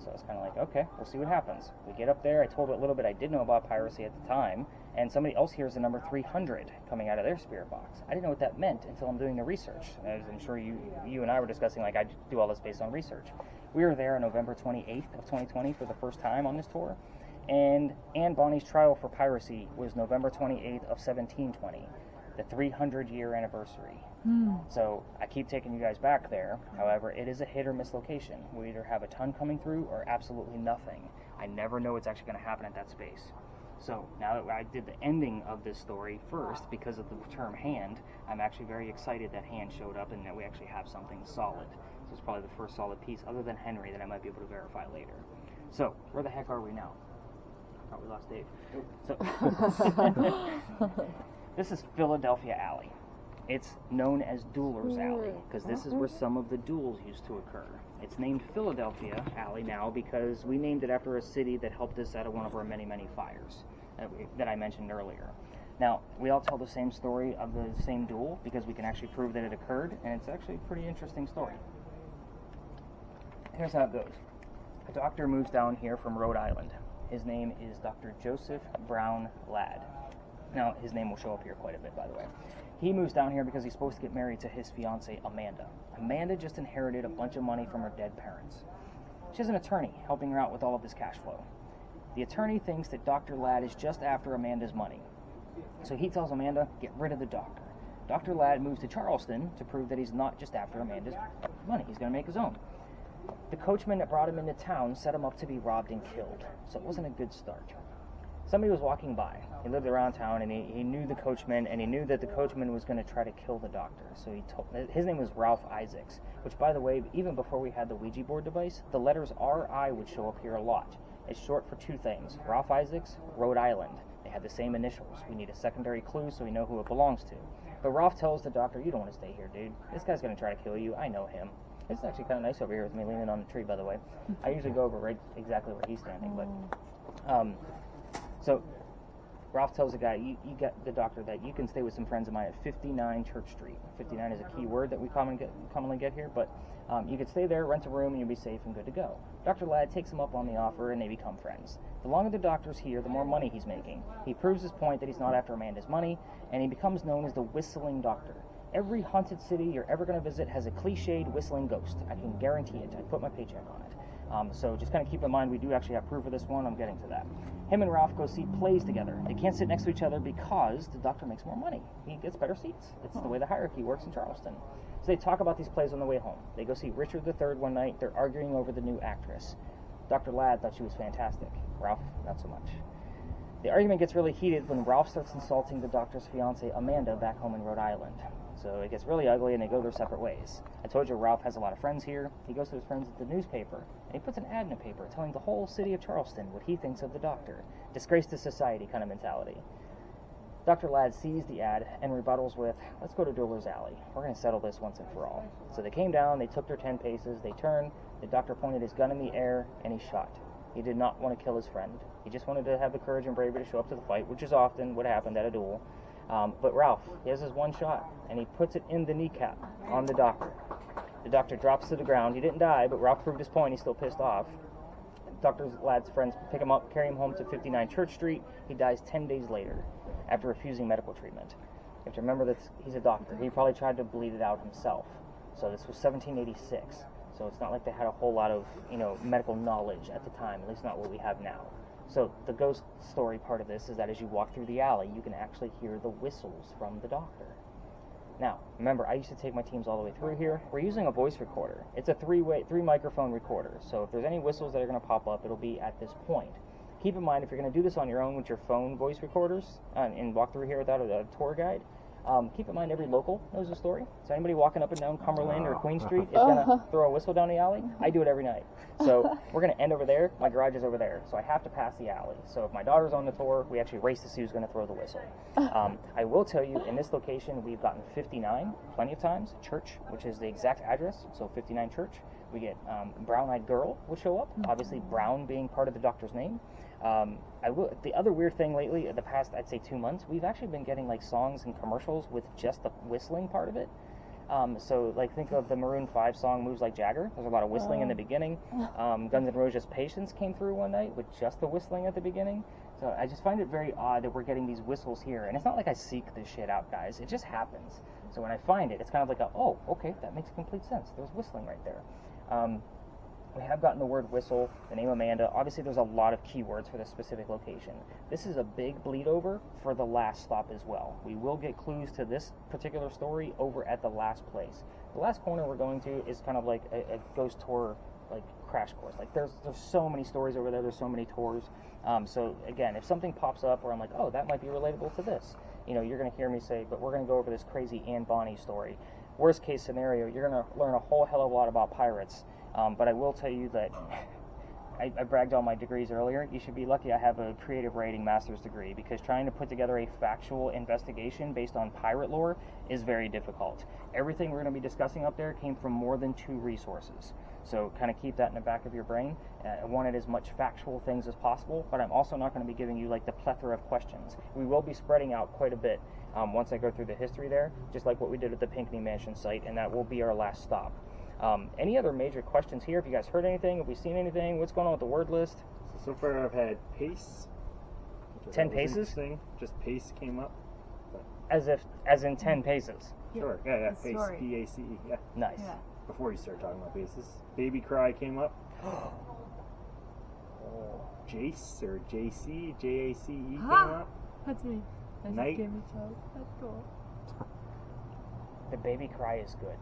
So I was kind of like, okay, we'll see what happens. We get up there. I told a little bit I did know about piracy at the time, and somebody else hears the number 300 coming out of their spirit box. I didn't know what that meant until I'm doing the research. As I'm sure you and I were discussing, like, I do all this based on research. We were there on November 28th of 2020 for the first time on this tour, and Anne Bonny's trial for piracy was November 28th of 1720, the 300-year anniversary. So I keep taking you guys back there. However, it is a hit or miss location. We either have a ton coming through or absolutely nothing. I never know what's actually going to happen at that space. So now that I did the ending of this story first, because of the term hand, I'm actually very excited that hand showed up and that we actually have something solid. So it's probably the first solid piece, other than Henry, that I might be able to verify later. So where the heck are we now? I thought we lost Dave. So this is Philadelphia Alley. It's known as Duelers Alley because this is where some of the duels used to occur. It's named Philadelphia Alley now because we named it after a city that helped us out of one of our many, many fires that I mentioned earlier. Now, we all tell the same story of the same duel because we can actually prove that it occurred, and it's actually a pretty interesting story. Here's how it goes. A doctor moves down here from Rhode Island. His name is Dr. Joseph Brown Ladd. Now, his name will show up here quite a bit, by the way. He moves down here because he's supposed to get married to his fiancée, Amanda. Amanda just inherited a bunch of money from her dead parents. She has an attorney helping her out with all of this cash flow. The attorney thinks that Dr. Ladd is just after Amanda's money. So he tells Amanda, get rid of the doctor. Dr. Ladd moves to Charleston to prove that he's not just after Amanda's money. He's going to make his own. The coachman that brought him into town set him up to be robbed and killed. So it wasn't a good start. Somebody was walking by. He lived around town, and he knew the coachman, and he knew that the coachman was going to try to kill the doctor. So he told, his name was Ralph Isaacs, which, by the way, even before we had the Ouija board device, the letters R.I. would show up here a lot. It's short for two things: Ralph Isaacs, Rhode Island. They had the same initials. We need a secondary clue so we know who it belongs to. But Ralph tells the doctor, you don't want to stay here, dude. This guy's going to try to kill you. I know him. It's actually kind of nice over here with me leaning on the tree, by the way. I usually go over right exactly where he's standing, but... So Ralph tells the guy, you get the doctor, that you can stay with some friends of mine at 59 Church Street. 59 is a key word that we commonly get here, but you could stay there, rent a room, and you'll be safe and good to go. Dr. Ladd takes him up on the offer, and they become friends. The longer the doctor's here, the more money he's making. He proves his point that he's not after Amanda's money, and he becomes known as the Whistling Doctor. Every haunted city you're ever going to visit has a cliched whistling ghost. I can guarantee it. I put my paycheck on it. So just kind of keep in mind, we do actually have proof of this one. I'm getting to that. Him and Ralph go see plays together. They can't sit next to each other because the doctor makes more money. He gets better seats. It's the way the hierarchy works in Charleston. So they talk about these plays on the way home. They go see Richard III one night. They're arguing over the new actress. Dr. Ladd thought she was fantastic. Ralph, not so much. The argument gets really heated when Ralph starts insulting the doctor's fiancée, Amanda, back home in Rhode Island. So it gets really ugly and they go their separate ways. I told you Ralph has a lot of friends here. He goes to his friends at the newspaper and he puts an ad in the paper telling the whole city of Charleston what he thinks of the doctor. Disgrace to society kind of mentality. Dr. Ladd sees the ad and rebuttals with, let's go to Dueler's Alley. We're going to settle this once and for all. So they came down, they took their 10 paces, they turned, the doctor pointed his gun in the air, and he shot. He did not want to kill his friend. He just wanted to have the courage and bravery to show up to the fight, which is often what happened at a duel. But Ralph, he has his one shot, and he puts it in the kneecap on the doctor. The doctor drops to the ground. He didn't die, but Ralph proved his point. He's still pissed off. Dr. Ladd's friends pick him up, carry him home to 59 Church Street. He dies 10 days later after refusing medical treatment. You have to remember that he's a doctor. He probably tried to bleed it out himself. So this was 1786. So it's not like they had a whole lot of, medical knowledge at the time, at least not what we have now. So the ghost story part of this is that as you walk through the alley, you can actually hear the whistles from the doctor. Now, remember, I used to take my teams all the way through here. We're using a voice recorder. It's a three microphone recorder. So if there's any whistles that are going to pop up, it'll be at this point. Keep in mind, if you're going to do this on your own with your phone voice recorders and walk through here without a tour guide, keep in mind every local knows the story. So anybody walking up and down Cumberland or Queen Street is going to throw a whistle down the alley. I do it every night. So we're going to end over there. My garage is over there. So I have to pass the alley. So if my daughter's on the tour, we actually race to see who's going to throw the whistle. I will tell you, in this location, we've gotten 59 plenty of times. Church, which is the exact address. So 59 Church. We get Brown-Eyed Girl will show up. Obviously, Brown being part of the doctor's name. The other weird thing lately, the past, I'd say 2 months, we've actually been getting like songs and commercials with just the whistling part of it. So like think of the Maroon 5 song Moves Like Jagger. There's a lot of whistling in the beginning. Guns N' Roses' Patience came through one night with just the whistling at the beginning. So I just find it very odd that we're getting these whistles here. And it's not like I seek this shit out, guys. It just happens. So when I find it, it's kind of like oh, okay, that makes complete sense. There's whistling right there. We have gotten the word whistle, the name Amanda. Obviously, there's a lot of keywords for this specific location. This is a big bleed over for the last stop as well. We will get clues to this particular story over at the last place. The last corner we're going to is kind of like a ghost tour, like crash course. Like there's so many stories over there. There's so many tours. So again, if something pops up where I'm like, oh, that might be relatable to this, you're going to hear me say, but we're going to go over this crazy Anne Bonny story. Worst case scenario, you're going to learn a whole hell of a lot about pirates. But I will tell you that I bragged on my degrees earlier. You should be lucky I have a creative writing master's degree, because trying to put together a factual investigation based on pirate lore is very difficult. Everything we're going to be discussing up there came from more than 2 resources. So kind of keep that in the back of your brain. I wanted as much factual things as possible, but I'm also not going to be giving you like the plethora of questions. We will be spreading out quite a bit once I go through the history there, just like what we did at the Pinckney Mansion site, and that will be our last stop. Any other major questions here? Have you guys heard anything? Have we seen anything? What's going on with the word list? So far I've had pace. 10 paces? Just pace came up. But As in 10 paces. sure, yeah, the pace, story. P-A-C-E, yeah. Nice. Yeah. Before you start talking about paces. Baby cry came up. Jace or Jacey, J-A-C-E came up. That's me. That just Night. gave me chills. That's cool. The baby cry is good.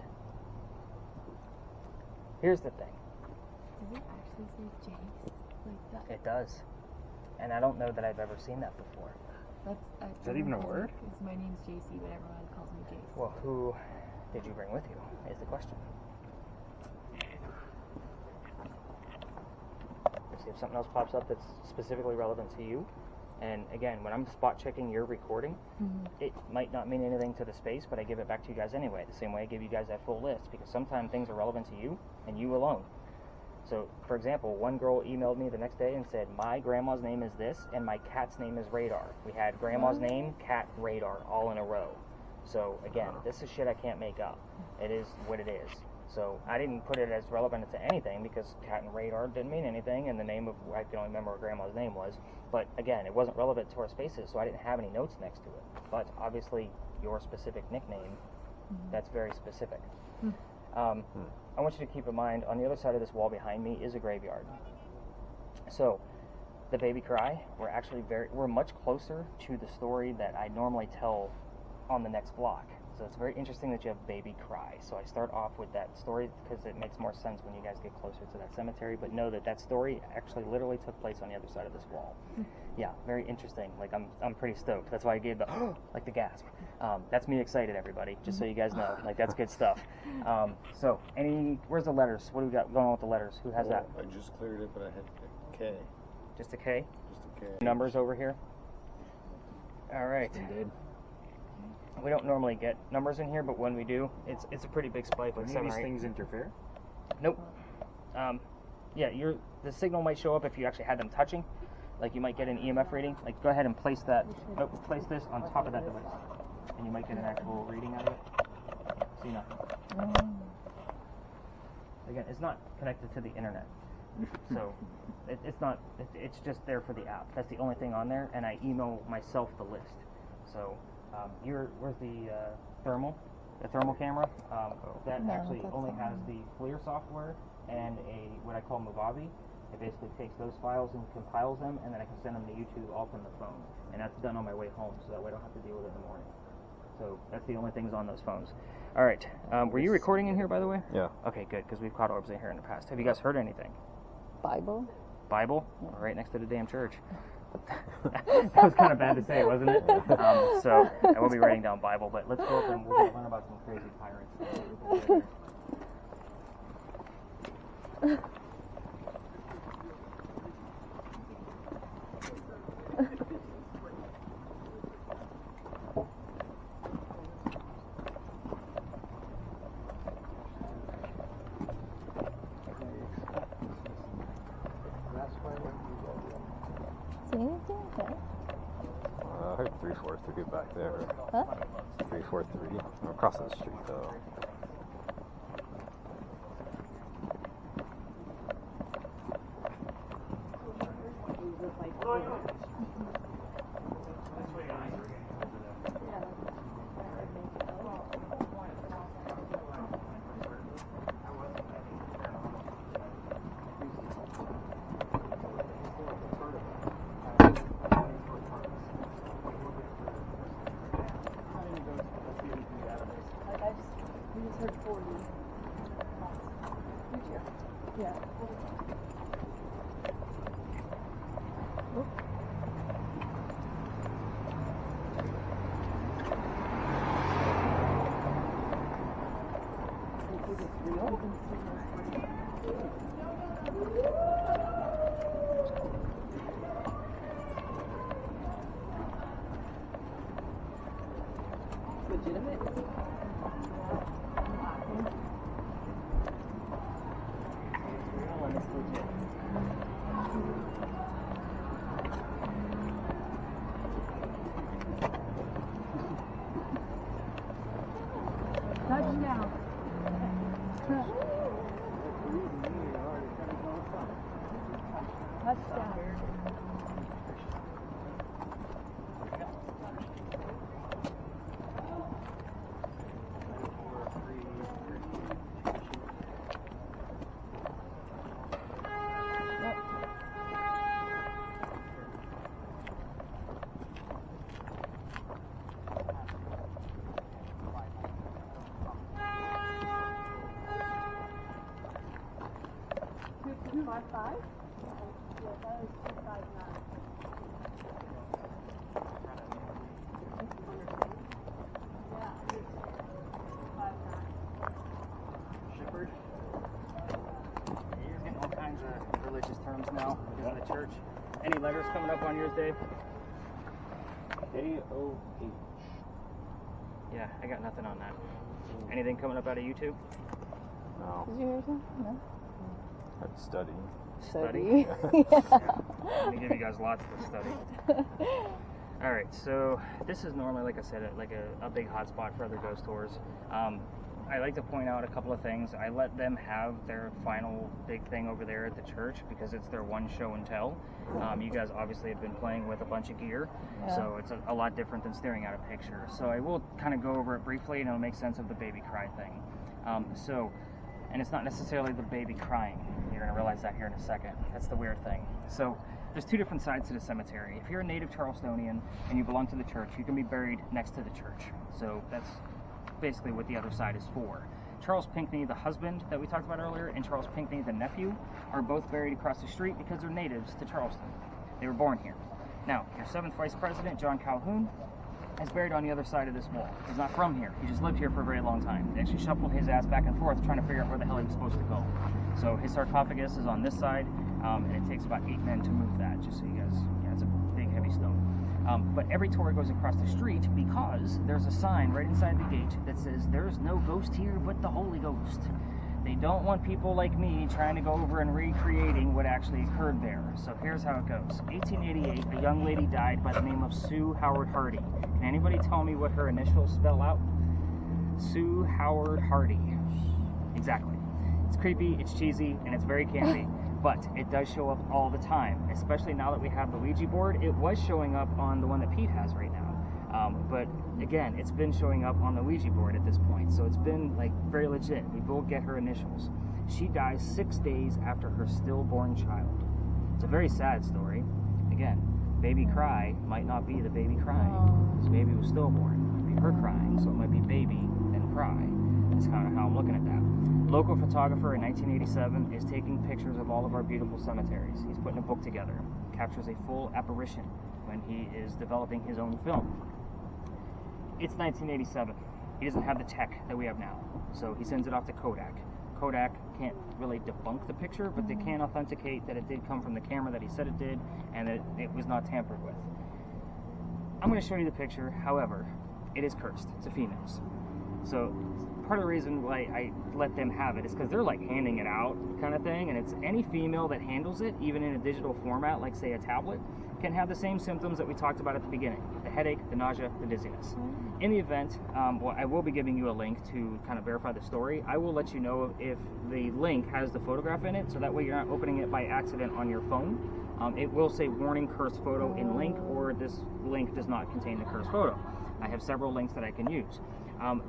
Here's the thing. Does it actually say Jace? Like that? It does. And I don't know that I've ever seen that before. That's Is that even a word? Because my name's Jacey, but everyone calls me Jace. Well, who did you bring with you is the question. See if something else pops up that's specifically relevant to you. And again, when I'm spot checking your recording, it might not mean anything to the space, but I give it back to you guys anyway, the same way I give you guys that full list, because sometimes things are relevant to you and you alone. So, for example, one girl emailed me the next day and said, my grandma's name is this, and my cat's name is Radar. We had grandma's name, cat, Radar, all in a row. So, again, this is shit I can't make up. It is what it is. So, I didn't put it as relevant to anything, because cat and Radar didn't mean anything, and the name of, I can only remember what grandma's name was. But, again, it wasn't relevant to our spaces, so I didn't have any notes next to it. But, obviously, your specific nickname, that's very specific. I want you to keep in mind, on the other side of this wall behind me is a graveyard. So, the baby cry, we're much closer to the story that I normally tell on the next block. So it's very interesting that you have baby cry. So I start off with that story because it makes more sense when you guys get closer to that cemetery. But know that that story actually literally took place on the other side of this wall. Yeah, very interesting. Like I'm pretty stoked. That's why I gave the like the gasp. That's me excited, everybody. Just so you guys know, like that's good stuff. So where's the letters? What do we got going on with the letters? Who has that? I just cleared it, but I had a K. Just a K. Just a K. Numbers over here. All right. We don't normally get numbers in here, but when we do, it's a pretty big spike. Like Any of these things interfere? Nope. Yeah, the signal might show up if you actually had them touching. Like you might get an EMF reading. Like go ahead and place that. Place this on top of that device, and you might get an actual reading out of it. See nothing. Again, it's not connected to the internet, so it's not. It's just there for the app. That's the only thing on there, and I email myself the list. So. Where's the thermal camera? That actually only has the FLIR software and what I call Movavi. It basically takes those files and compiles them, and then I can send them to YouTube all from the phone. And that's done on my way home, so that way I don't have to deal with it in the morning. So that's the only things on those phones. All right. Were you recording in here, by the way? Yeah. Okay, good, because we've caught orbs in here in the past. Have you guys heard anything? Bible? Bible? Yeah. Right next to the damn church. That was kind of bad to say, wasn't it? So I will be writing down Bible, but let's go up and we're going to learn about some crazy pirates. See anything? Okay. I heard 343 back there. Huh? 343. I'm across the street though. Yeah. Legitimate? Touchdown. Touchdown. Five? Yeah, that is 259. Yeah, 259. Shepherd. You're getting all kinds of religious terms now because of the church. Any letters coming up on yours, Dave? AOH. Yeah, I got nothing on that. Anything coming up out of YouTube? No. Did you hear something? No? I'd study. Study? Yeah. Let me give you guys lots to study. All right, so this is normally, like I said, like a big hotspot for other ghost tours. I like to point out a couple of things. I let them have their final big thing over there at the church because it's their one show and tell. You guys obviously have been playing with a bunch of gear, so it's a lot different than staring at a picture. So I will kind of go over it briefly and it'll make sense of the baby cry thing. And it's not necessarily the baby crying. You're going to realize that here in a second. That's the weird thing. So there's two different sides to the cemetery. If you're a native Charlestonian and you belong to the church, you can be buried next to the church. So that's basically what the other side is for. Charles Pinckney, the husband that we talked about earlier, and Charles Pinckney, the nephew, are both buried across the street because they're natives to Charleston. They were born here. Now, your 7th Vice President, John Calhoun, is buried on the other side of this wall. He's not from here. He just lived here for a very long time. They actually shuffled his ass back and forth trying to figure out where the hell he was supposed to go. So his sarcophagus is on this side, and it takes about 8 men to move that, just so you guys, it's a big, heavy stone. But every tour goes across the street because there's a sign right inside the gate that says, "There's no ghost here but the Holy Ghost." They don't want people like me trying to go over and recreating what actually occurred there. So here's how it goes. 1888, a young lady died by the name of Sue Howard Hardy. Can anybody tell me what her initials spell out? Sue Howard Hardy. Exactly. It's creepy, it's cheesy, and it's very campy. But it does show up all the time, especially now that we have the Ouija board. It was showing up on the one that Pete has right now. But again, it's been showing up on the Ouija board at this point. So it's been like very legit. We will get her initials. She dies 6 days after her stillborn child. It's a very sad story. Again, baby cry might not be the baby crying. This baby was stillborn. It might be her crying, so it might be baby and cry. That's kind of how I'm looking at that. Local photographer in 1987 is taking pictures of all of our beautiful cemeteries. He's putting a book together. Captures a full apparition when he is developing his own film. It's 1987. He doesn't have the tech that we have now, so he sends it off to Kodak. Kodak can't really debunk the picture, but they can authenticate that it did come from the camera that he said it did, and that it was not tampered with. I'm going to show you the picture. However, it is cursed. It's a female's. So part of the reason why I let them have it is because they're like handing it out kind of thing, and it's any female that handles it, even in a digital format, like say a tablet, can have the same symptoms that we talked about at the beginning: the headache, the nausea, the dizziness. In the event, well, I will be giving you a link to kind of verify the story. I will let you know if the link has the photograph in it, so that way you're not opening it by accident on your phone. It will say warning cursed photo in link, or this link does not contain the cursed photo. I have several links that I can use.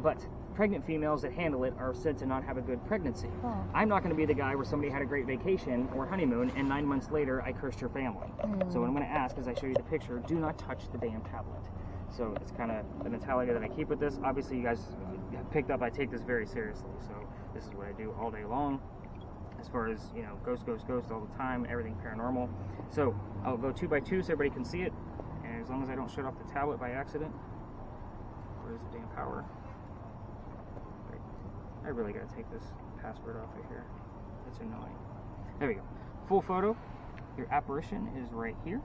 But pregnant females that handle it are said to not have a good pregnancy. I'm not going to be the guy where somebody had a great vacation or honeymoon and 9 months later I cursed your family. So what I'm going to ask as I show you the picture, do not touch the damn tablet. So it's kind of the mentality that I keep with this. Obviously you guys have picked up I take this very seriously. So this is what I do all day long. As far as, you know, ghost all the time, everything paranormal. So I'll go 2 by 2 so everybody can see it. And as long as I don't shut off the tablet by accident. Where's the damn power? I really gotta take this password off of here. That's annoying. There we go. Full photo. Your apparition is right here.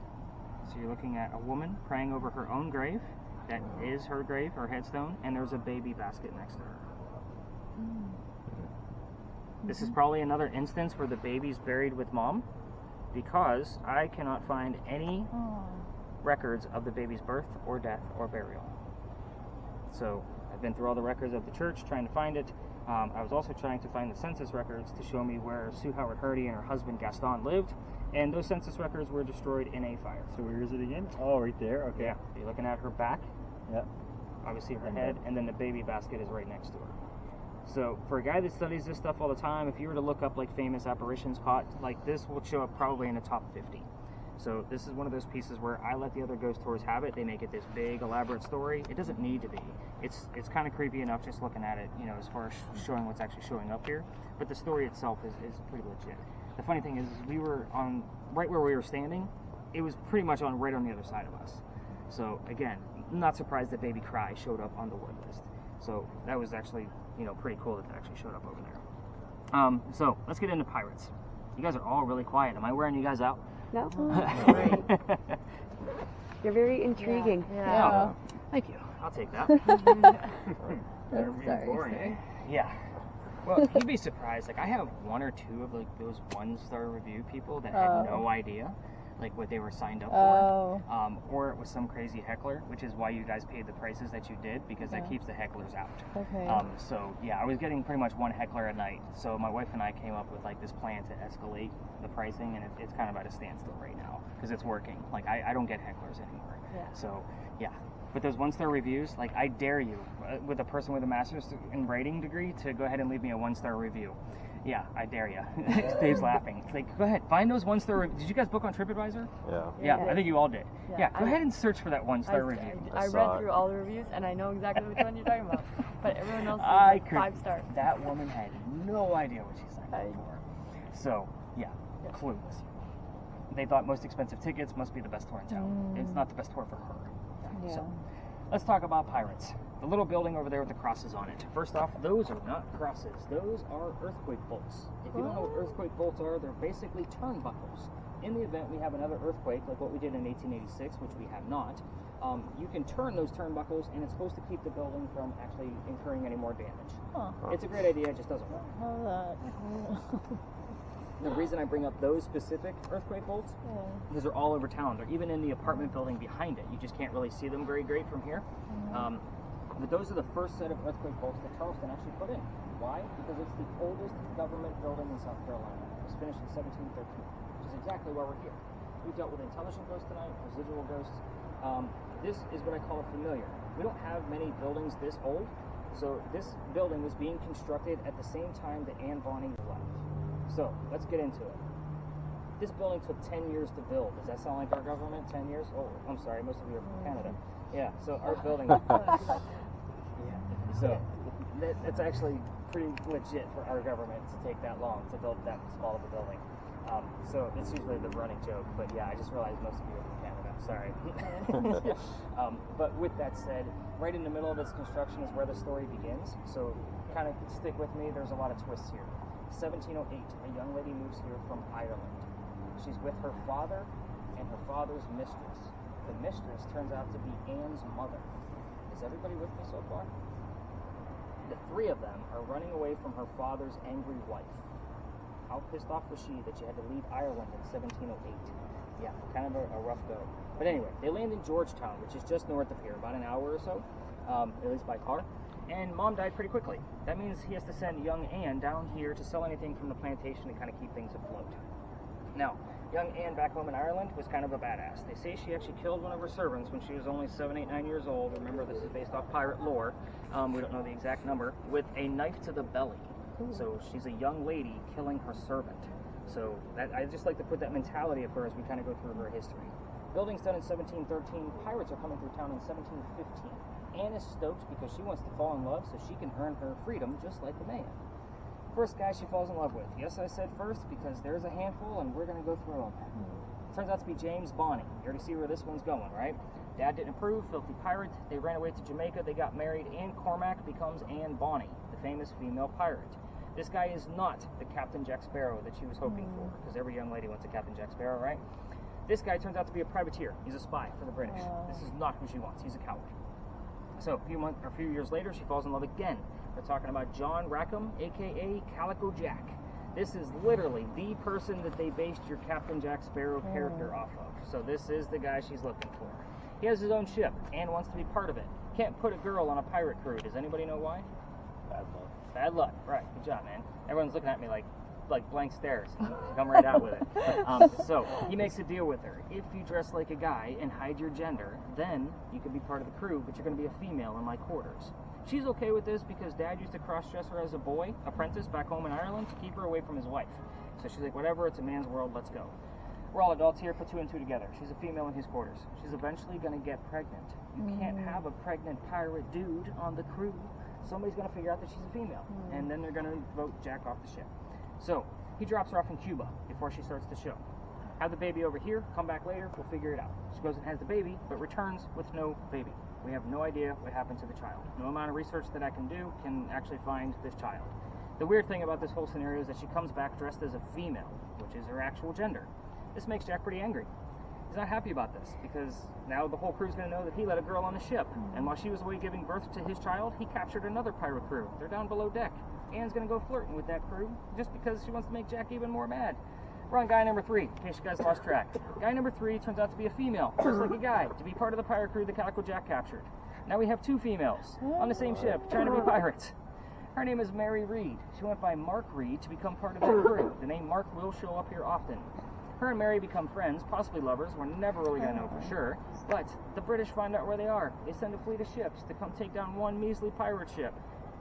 So you're looking at a woman praying over her own grave. That is her grave, her headstone, and there's a baby basket next to her. This is probably another instance where the baby's buried with mom, because I cannot find any records of the baby's birth or death or burial. So I've been through all the records of the church trying to find it. I was also trying to find the census records to show me where Sue Howard Hardy and her husband Gaston lived, and those census records were destroyed in a fire. So where is it again? Oh, right there. Okay. Yeah, you're looking at her back. Yeah. Obviously her head, and then the baby basket is right next to her. So for a guy that studies this stuff all the time, if you were to look up like famous apparitions caught, like this will show up probably in the top 50. So this is one of those pieces where I let the other ghost tours have it. They make it this big, elaborate story. It doesn't need to be. It's kind of creepy enough just looking at it, you know, as far as showing what's actually showing up here. But the story itself is pretty legit. The funny thing is we were on, right where we were standing, it was pretty much on right on the other side of us. So again, not surprised that Baby Cry showed up on the word list. So that was actually, you know, pretty cool that it actually showed up over there. So let's get into pirates. You guys are all really quiet. Am I wearing you guys out? No. You're very intriguing. Yeah. Thank you. I'll take that. Sorry. Yeah. Well, you'd be surprised. Like, I have 1 or 2 of like those 1-star review people that had no idea, like what they were signed up for, or it was some crazy heckler, which is why you guys paid the prices that you did, because that keeps the hecklers out. Okay. So yeah, I was getting pretty much 1 heckler a night. So my wife and I came up with like this plan to escalate the pricing, and it's kind of at a standstill right now because it's working. Like I don't get hecklers anymore. Yeah. So yeah. But those 1-star reviews, like I dare you, with a person with a master's in writing degree, to go ahead and leave me a 1-star review. Yeah, I dare you. Dave's laughing. It's like, go ahead, find those 1-star. Did you guys book on TripAdvisor? Yeah. I think you all did. Yeah, Go ahead and search for that 1-star review. I I saw read it. through all the reviews, and I know exactly which one you're talking about. But everyone else is I like could. 5 stars. That woman had no idea what she signed up for. So, clueless. They thought most expensive tickets must be the best tour in town. It's not the best tour for her. Yeah. So, let's talk about pirates. The little building over there with the crosses on it. First off, those are not crosses. Those are earthquake bolts. If you don't know what earthquake bolts are, they're basically turnbuckles. In the event we have another earthquake, like what we did in 1886, which we have not, you can turn those turnbuckles, and it's supposed to keep the building from actually incurring any more damage. It's a great idea, it just doesn't work. The reason I bring up those specific earthquake bolts is they're all over town. They're even in the apartment building behind it. You just can't really see them very great from here. But those are the first set of earthquake bolts that Charleston actually put in. Why? Because it's the oldest government building in South Carolina. It was finished in 1713, which is exactly why we're here. We dealt with intelligent ghosts tonight, residual ghosts. This is what I call a familiar. We don't have many buildings this old, so this building was being constructed at the same time that Anne Bonny left. So let's get into it. This building took 10 years to build. Does that sound like our government? 10 years? Oh, I'm sorry, most of you are from Canada. Yeah, so our building. So that's actually pretty legit for our government to take that long to build that small of a building. So it's usually the running joke, but yeah, I just realized most of you are from Canada. I'm sorry. But with that said, right in the middle of its construction is where the story begins. So kind of stick with me. There's a lot of twists here. 1708, a young lady moves here from Ireland. She's with her father and her father's mistress. The mistress turns out to be Anne's mother. Is everybody with me so far? The 3 of them are running away from her father's angry wife. How pissed off was she that she had to leave Ireland in 1708? Yeah, kind of a rough go. But anyway, they land in Georgetown, which is just north of here, about an hour or so, at least by car. And Mom died pretty quickly. That means he has to send young Anne down here to sell anything from the plantation to kind of keep things afloat. Now, young Anne back home in Ireland was kind of a badass. They say she actually killed one of her servants when she was only 7, 8, 9 years old. Remember, this is based off pirate lore. We don't know the exact number. With a knife to the belly. So she's a young lady killing her servant. So I just like to put that mentality of her as we kind of go through her history. Building's done in 1713. Pirates are coming through town in 1715. Anne is stoked because she wants to fall in love so she can earn her freedom just like the man. First guy she falls in love with. Yes, I said first because there's a handful and we're going to go through them. Turns out to be James Bonny. You already see where this one's going, right? Dad didn't approve, filthy pirate. They ran away to Jamaica, they got married, and Cormac becomes Anne Bonny, the famous female pirate. This guy is not the Captain Jack Sparrow that she was hoping for, because every young lady wants a Captain Jack Sparrow, right? This guy turns out to be a privateer. He's a spy for the British. This is not who she wants. He's a coward. So a few years later, she falls in love again. We're talking about John Rackham, a.k.a. Calico Jack. This is literally the person that they based your Captain Jack Sparrow character off of. So this is the guy she's looking for. He has his own ship and wants to be part of it. Can't put a girl on a pirate crew. Does anybody know why? Bad luck. Bad luck. Right. Good job, man. Everyone's looking at me like blank stares. Come right out with it. So he makes a deal with her. If you dress like a guy and hide your gender, then you can be part of the crew, but you're going to be a female in my quarters. She's okay with this because Dad used to cross-dress her as a boy, apprentice, back home in Ireland to keep her away from his wife. So she's like, whatever, it's a man's world, let's go. We're all adults here, put 2 and 2 together. She's a female in his quarters. She's eventually going to get pregnant. You can't have a pregnant pirate dude on the crew. Somebody's going to figure out that she's a female, and then they're going to vote Jack off the ship. So he drops her off in Cuba before she starts the show. Have the baby over here, come back later, we'll figure it out. She goes and has the baby, but returns with no baby. We have no idea what happened to the child. No amount of research that I can do can actually find this child. The weird thing about this whole scenario is that she comes back dressed as a female, which is her actual gender. This makes Jack pretty angry. He's not happy about this, because now the whole crew's going to know that he let a girl on the ship, and while she was away giving birth to his child, he captured another pirate crew. They're down below deck. Anne's going to go flirting with that crew, just because she wants to make Jack even more mad. We're on guy number 3, in case you guys lost track. Guy number 3 turns out to be a female, just like a guy, to be part of the pirate crew that Calico Jack captured. Now we have 2 females on the same ship, trying to be pirates. Her name is Mary Reed. She went by Mark Reed to become part of the crew. The name Mark will show up here often. Her and Mary become friends, possibly lovers. We're never really going to know for sure. But the British find out where they are. They send a fleet of ships to come take down one measly pirate ship.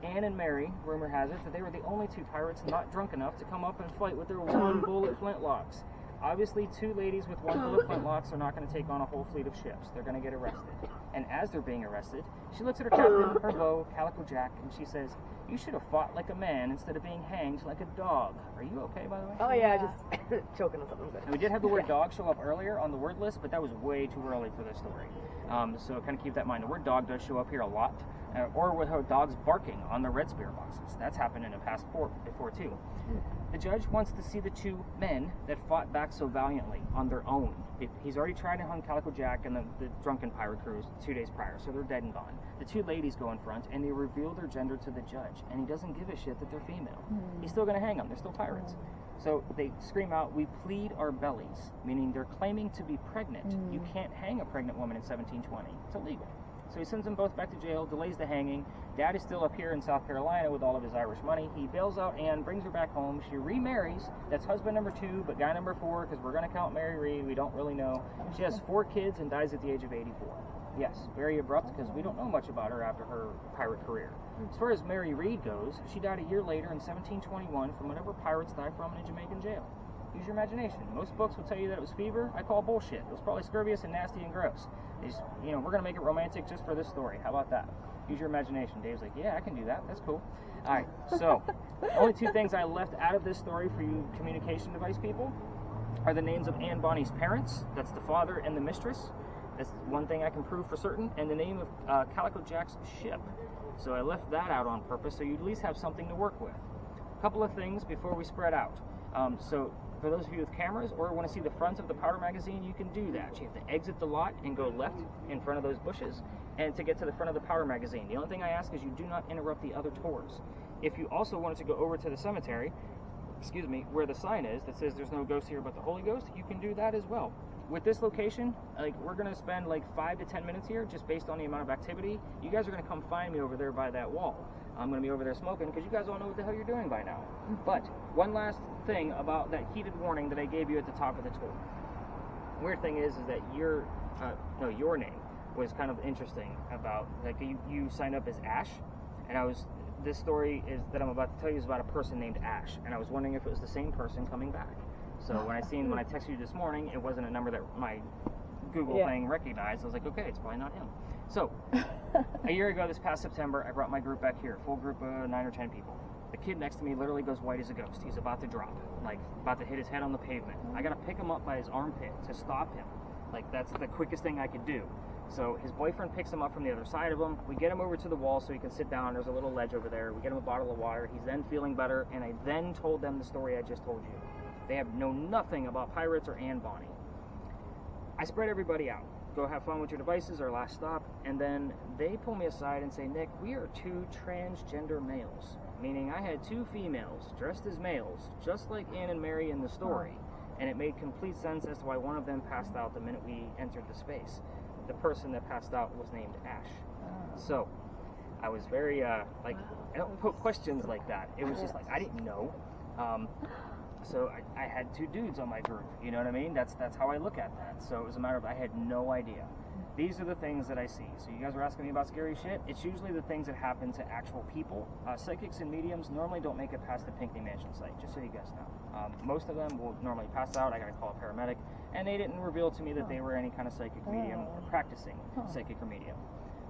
Anne and Mary, rumor has it, that they were the only two pirates not drunk enough to come up and fight with their one bullet flintlocks. Obviously, two ladies with one bullet flintlocks are not going to take on a whole fleet of ships. They're going to get arrested. And as they're being arrested, she looks at her captain, her beau, Calico Jack, and she says, "You should have fought like a man instead of being hanged like a dog." Are you okay, by the way? Oh yeah, just choking on something. And we did have the word dog show up earlier on the word list, but that was way too early for this story. So kind of keep that in mind. The word dog does show up here a lot, or with how dogs barking on the red spirit boxes. That's happened in the past before too. The judge wants to see the two men that fought back so valiantly on their own. He's already tried and hung Calico Jack and the drunken pirate crews 2 days prior, so they're dead and gone. The two ladies go in front, and they reveal their gender to the judge, and he doesn't give a shit that they're female. He's still going to hang them. They're still pirates. So they scream out, "We plead our bellies," meaning they're claiming to be pregnant. You can't hang a pregnant woman in 1720. It's illegal. So he sends them both back to jail, delays the hanging. Dad is still up here in South Carolina with all of his Irish money. He bails out Anne, brings her back home. She remarries. That's husband number 2, but guy number 4, because we're going to count Mary Reed. We don't really know. She has 4 kids and dies at the age of 84. Yes, very abrupt, because we don't know much about her after her pirate career. As far as Mary Reed goes, she died a year later in 1721 from whatever pirates die from in a Jamaican jail. Use your imagination. Most books will tell you that it was fever. I call bullshit. It was probably scurvious and nasty and gross. We're going to make it romantic just for this story. How about that? Use your imagination. Dave's like, yeah, I can do that. That's cool. All right, so the only 2 things I left out of this story for you communication device people are the names of Anne Bonny's parents. That's the father and the mistress. That's one thing I can prove for certain. And the name of Calico Jack's ship. So I left that out on purpose so you at least have something to work with. A couple of things before we spread out. So for those of you with cameras or want to see the front of the powder magazine, you can do that. You have to exit the lot and go left in front of those bushes and to get to the front of the powder magazine. The only thing I ask is you do not interrupt the other tours. If you also wanted to go over to the cemetery, where the sign is that says there's no ghost here but the Holy Ghost, you can do that as well. With this location, we're going to spend 5 to 10 minutes here just based on the amount of activity. You guys are going to come find me over there by that wall. I'm going to be over there smoking because you guys all know what the hell you're doing by now. But one last thing about that heated warning that I gave you at the top of the tour. Weird thing is that your name was kind of interesting about, you signed up as Ash, and this story that I'm about to tell you is about a person named Ash, and I was wondering if it was the same person coming back. So when I texted you this morning, it wasn't a number that my Google thing recognized. I was like, okay, it's probably not him. So a year ago, this past September, I brought my group back here, full group of 9 or 10 people. The kid next to me literally goes white as a ghost. He's about to drop, about to hit his head on the pavement. I got to pick him up by his armpit to stop him. That's the quickest thing I could do. So his boyfriend picks him up from the other side of him. We get him over to the wall so he can sit down. There's a little ledge over there. We get him a bottle of water. He's then feeling better, and I then told them the story I just told you. They have known nothing about pirates or Anne Bonny. I spread everybody out. Go have fun with your devices, our last stop, and then they pull me aside and say, Nick, we are 2 transgender males, meaning I had 2 females dressed as males, just like Anne and Mary in the story, and it made complete sense as to why one of them passed out the minute we entered the space. The person that passed out was named Ash. So I was very, I don't put questions like that. It was just I didn't know. So I had 2 dudes on my group, you know what I mean? That's how I look at that. So it was a matter of I had no idea. These are the things that I see. So you guys were asking me about scary shit. It's usually the things that happen to actual people. Psychics and mediums normally don't make it past the Pinckney Mansion site, just so you guys know. Most of them will normally pass out. I gotta call a paramedic. And they didn't reveal to me that they were any kind of psychic medium or practicing psychic or medium.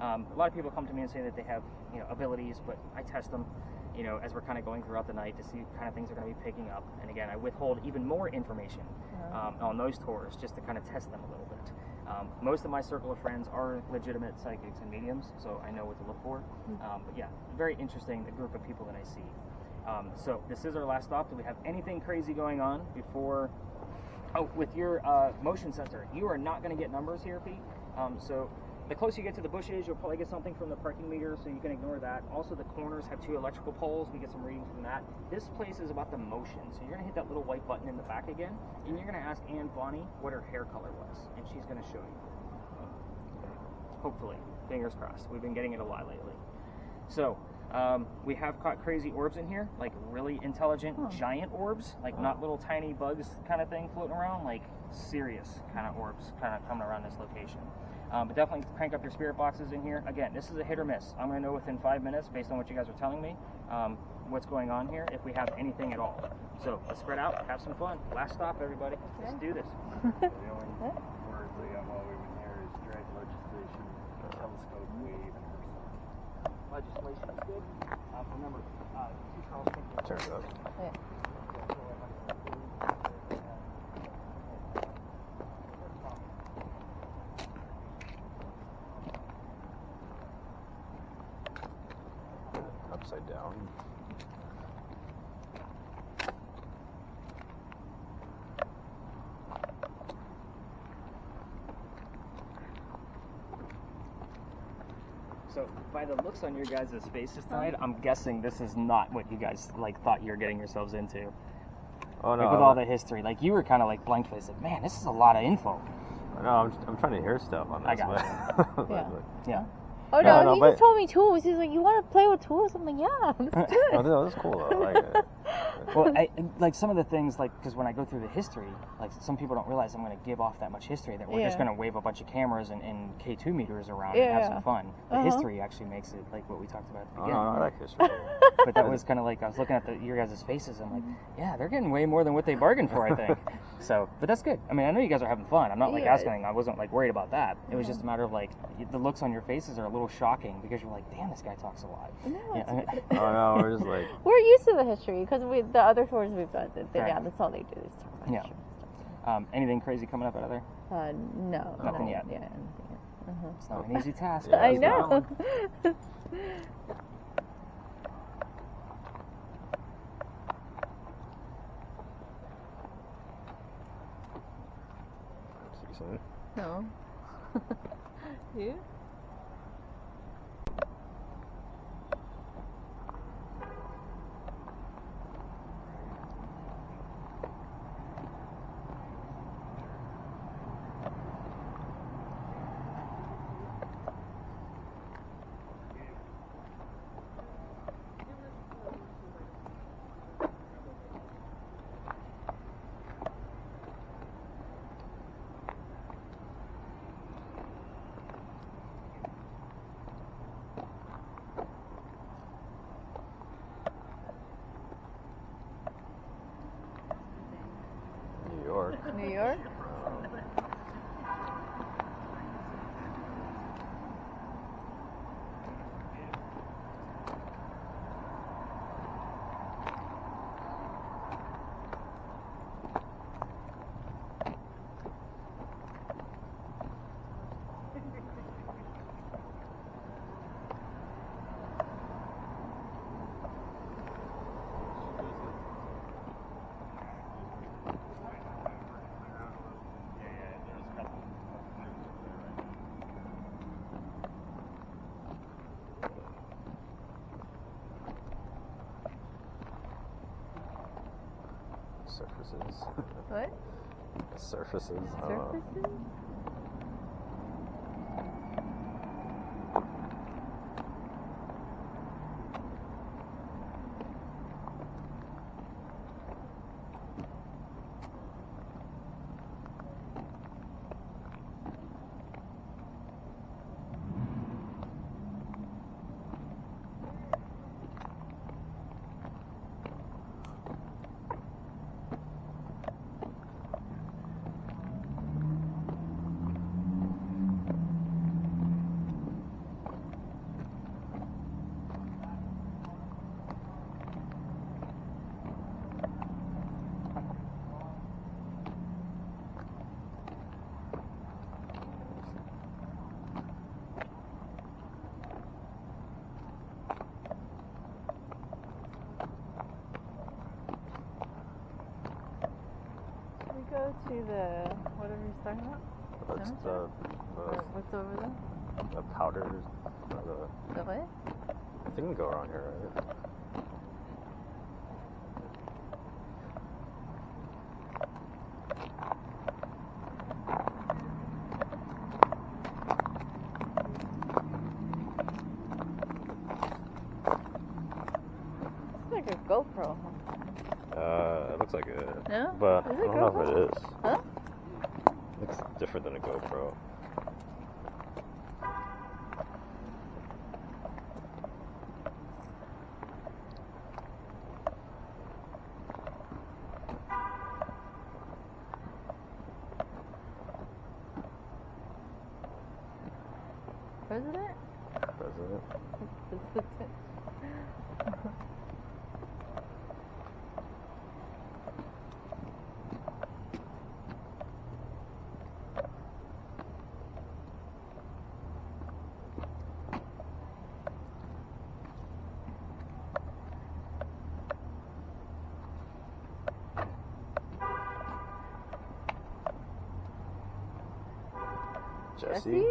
A lot of people come to me and say that they have, abilities, but I test them, as we're kind of going throughout the night to see what kind of things are going to be picking up. And again, I withhold even more information on those tours just to kind of test them a little bit. Most of my circle of friends are legitimate psychics and mediums, so I know what to look for. But yeah, very interesting, the group of people that I see. So this is our last stop. Do we have anything crazy going on before? Oh, with your motion sensor, you are not going to get numbers here, Pete. So the closer you get to the bushes, you'll probably get something from the parking meter, so you can ignore that. Also, the corners have 2 electrical poles. We get some readings from that. This place is about the motion, so you're going to hit that little white button in the back again, and you're going to ask Anne Bonny what her hair color was, and she's going to show you. Hopefully. Fingers crossed. We've been getting it a lot lately. So, we have caught crazy orbs in here, really intelligent giant orbs, not little tiny bugs kind of thing floating around, serious kind of orbs kind of coming around this location. But definitely crank up your spirit boxes in here. Again, this is a hit or miss. I'm going to know within 5 minutes, based on what you guys are telling me, what's going on here, if we have anything at all. So let's spread out, have some fun. Last stop, everybody. Let's do this. The only words I got while we've been here is drag legislation, telescope, wave, and Ursa. Legislation is good. Remember, two Charles King. Turn it up. Yeah. Upside down. So, by the looks on your guys' faces tonight, I'm guessing this is not what you guys thought you were getting yourselves into. Oh no! Like with all the history, like you were kind of like blank faced. Like, man, this is a lot of info. No, I'm trying to hear stuff on this. I got but, Yeah. Yeah. Oh No, no, no, he but- just told me tools. He's like, you want to play with tools? I'm like, yeah, let's do Oh, it. no, that's cool though. I like it. Well, like some of the things, like because when I go through the history, like some people don't realize I'm going to give off that much history that we're just Yeah. going to wave a bunch of cameras and K2 meters around and have Yeah. some fun. The Uh-huh. history actually makes it like what we talked about at the Oh, beginning. no, I like history. But that was kind of like I was looking at your guys' faces. I'm like, yeah, they're getting way more than what they bargained for, I think. So, but that's good. I mean, I know you guys are having fun. I'm not like Yeah. asking. I wasn't like worried about that. It was just a matter of like the looks on your faces are a little shocking because you're like, damn, this guy talks a lot. No, Yeah. Oh no, we're just like we're used to the history because the other tours we've done, Fair yeah, enough. that's all they do is talk about Yeah. history and Anything crazy coming up out of there? stuff. No, Nothing yet. Yeah, nothing yet. Uh-huh. It's not an easy task. Yeah, I it's not. know. decent. No. You? New York. New York? Surfaces. What? Surfaces. I don't know. Surfaces? We go to the whatever he's talking about. That's Cemetery? Or what's over there? the powders. The what? I think we go around here, right? It's like a GoPro. It looks like it. No? But Is I it don't know GoPro? if it is. Huh? It's different than a GoPro. President? President. President. Jesse?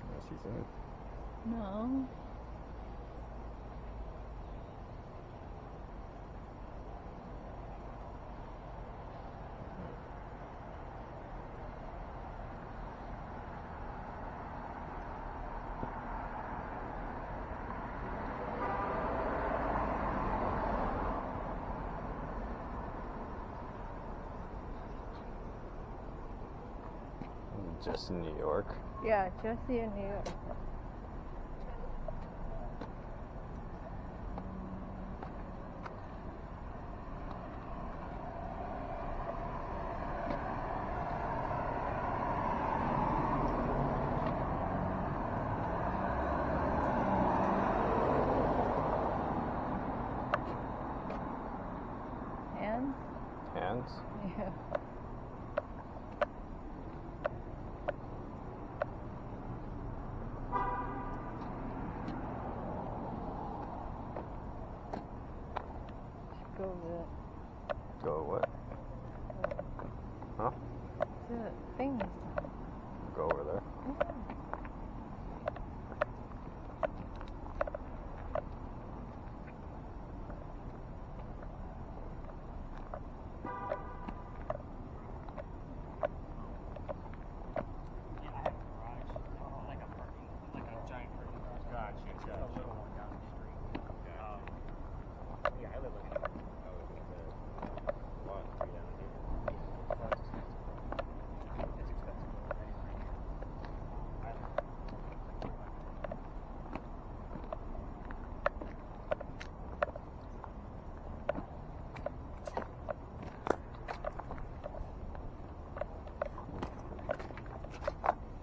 Jesse's in it. No. Just in New York. Yeah, Jesse in New York. Hands? Hands? Yeah. Go over it. Go what? Huh? The thing. Go over there. Yeah, I have a garage, like a parking, like a giant parking garage. Gotcha, Just gotcha. a little one down the street. Yeah, I live like Lot three down here. it's expensive anyway. I live.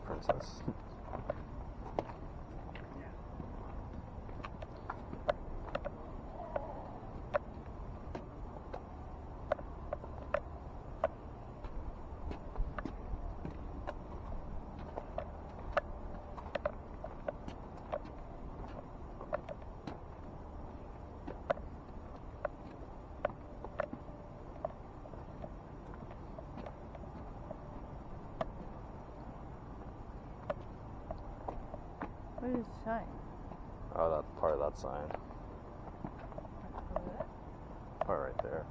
Princess. What is shine? Oh, that's part of that sign. Part right there.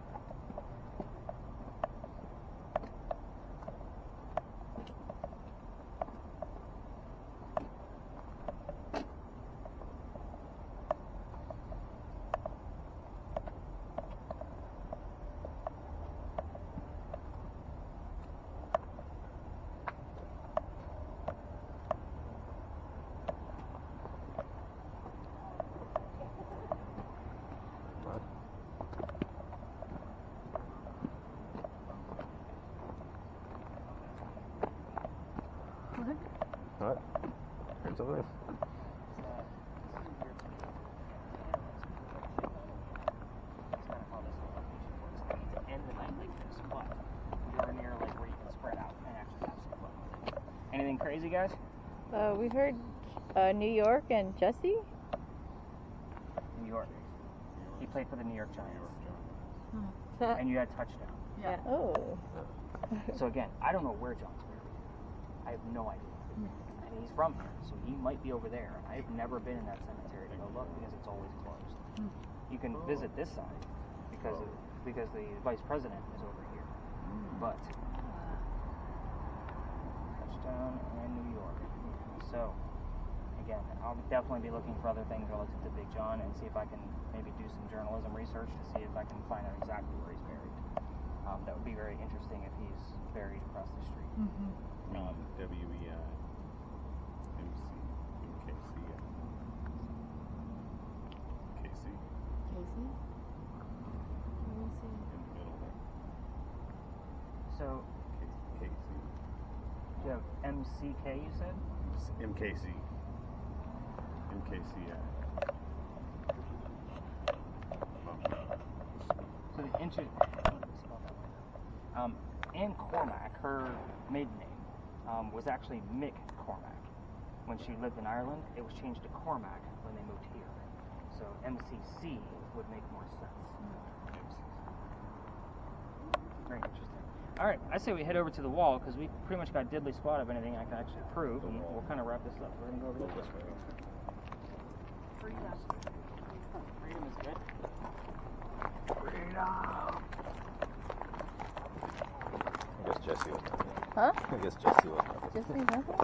What? What? Heard something? End the night like this, but you're near like where you can spread out and actually have some fun with it. Anything crazy, guys? We heard New York and Jesse. New York. He played for the New York Giants. Yeah. And you had touchdown. Oh. So again, I don't know where John's buried. I have no idea. And he's from here, so he might be over there. I've never been in that cemetery to go look because it's always closed. You can visit this side because the vice president is over here. But touchdown and New York. So again, I'll definitely be looking for other things relative to Big John and see if I can maybe do some journalism research to see if I can find out exactly where he's buried. That would be very interesting if he's buried across the street. WEI. MC. MKC. So, KC. you have MCK, you said? MKC. MKC. So the interesting. Anne Cormack, her maiden name, was actually Mick Cormack. When she lived in Ireland, it was changed to Cormac when they moved here. So MCC would make more sense. Very interesting. All right, I say we head over to the wall because we pretty much got diddly squat of anything I can actually prove, and we'll kind of wrap this up. We're gonna go over this way. Freedom. Freedom is good. I guess Jesse will. Huh? I guess Jesse will. Jesse, nothing?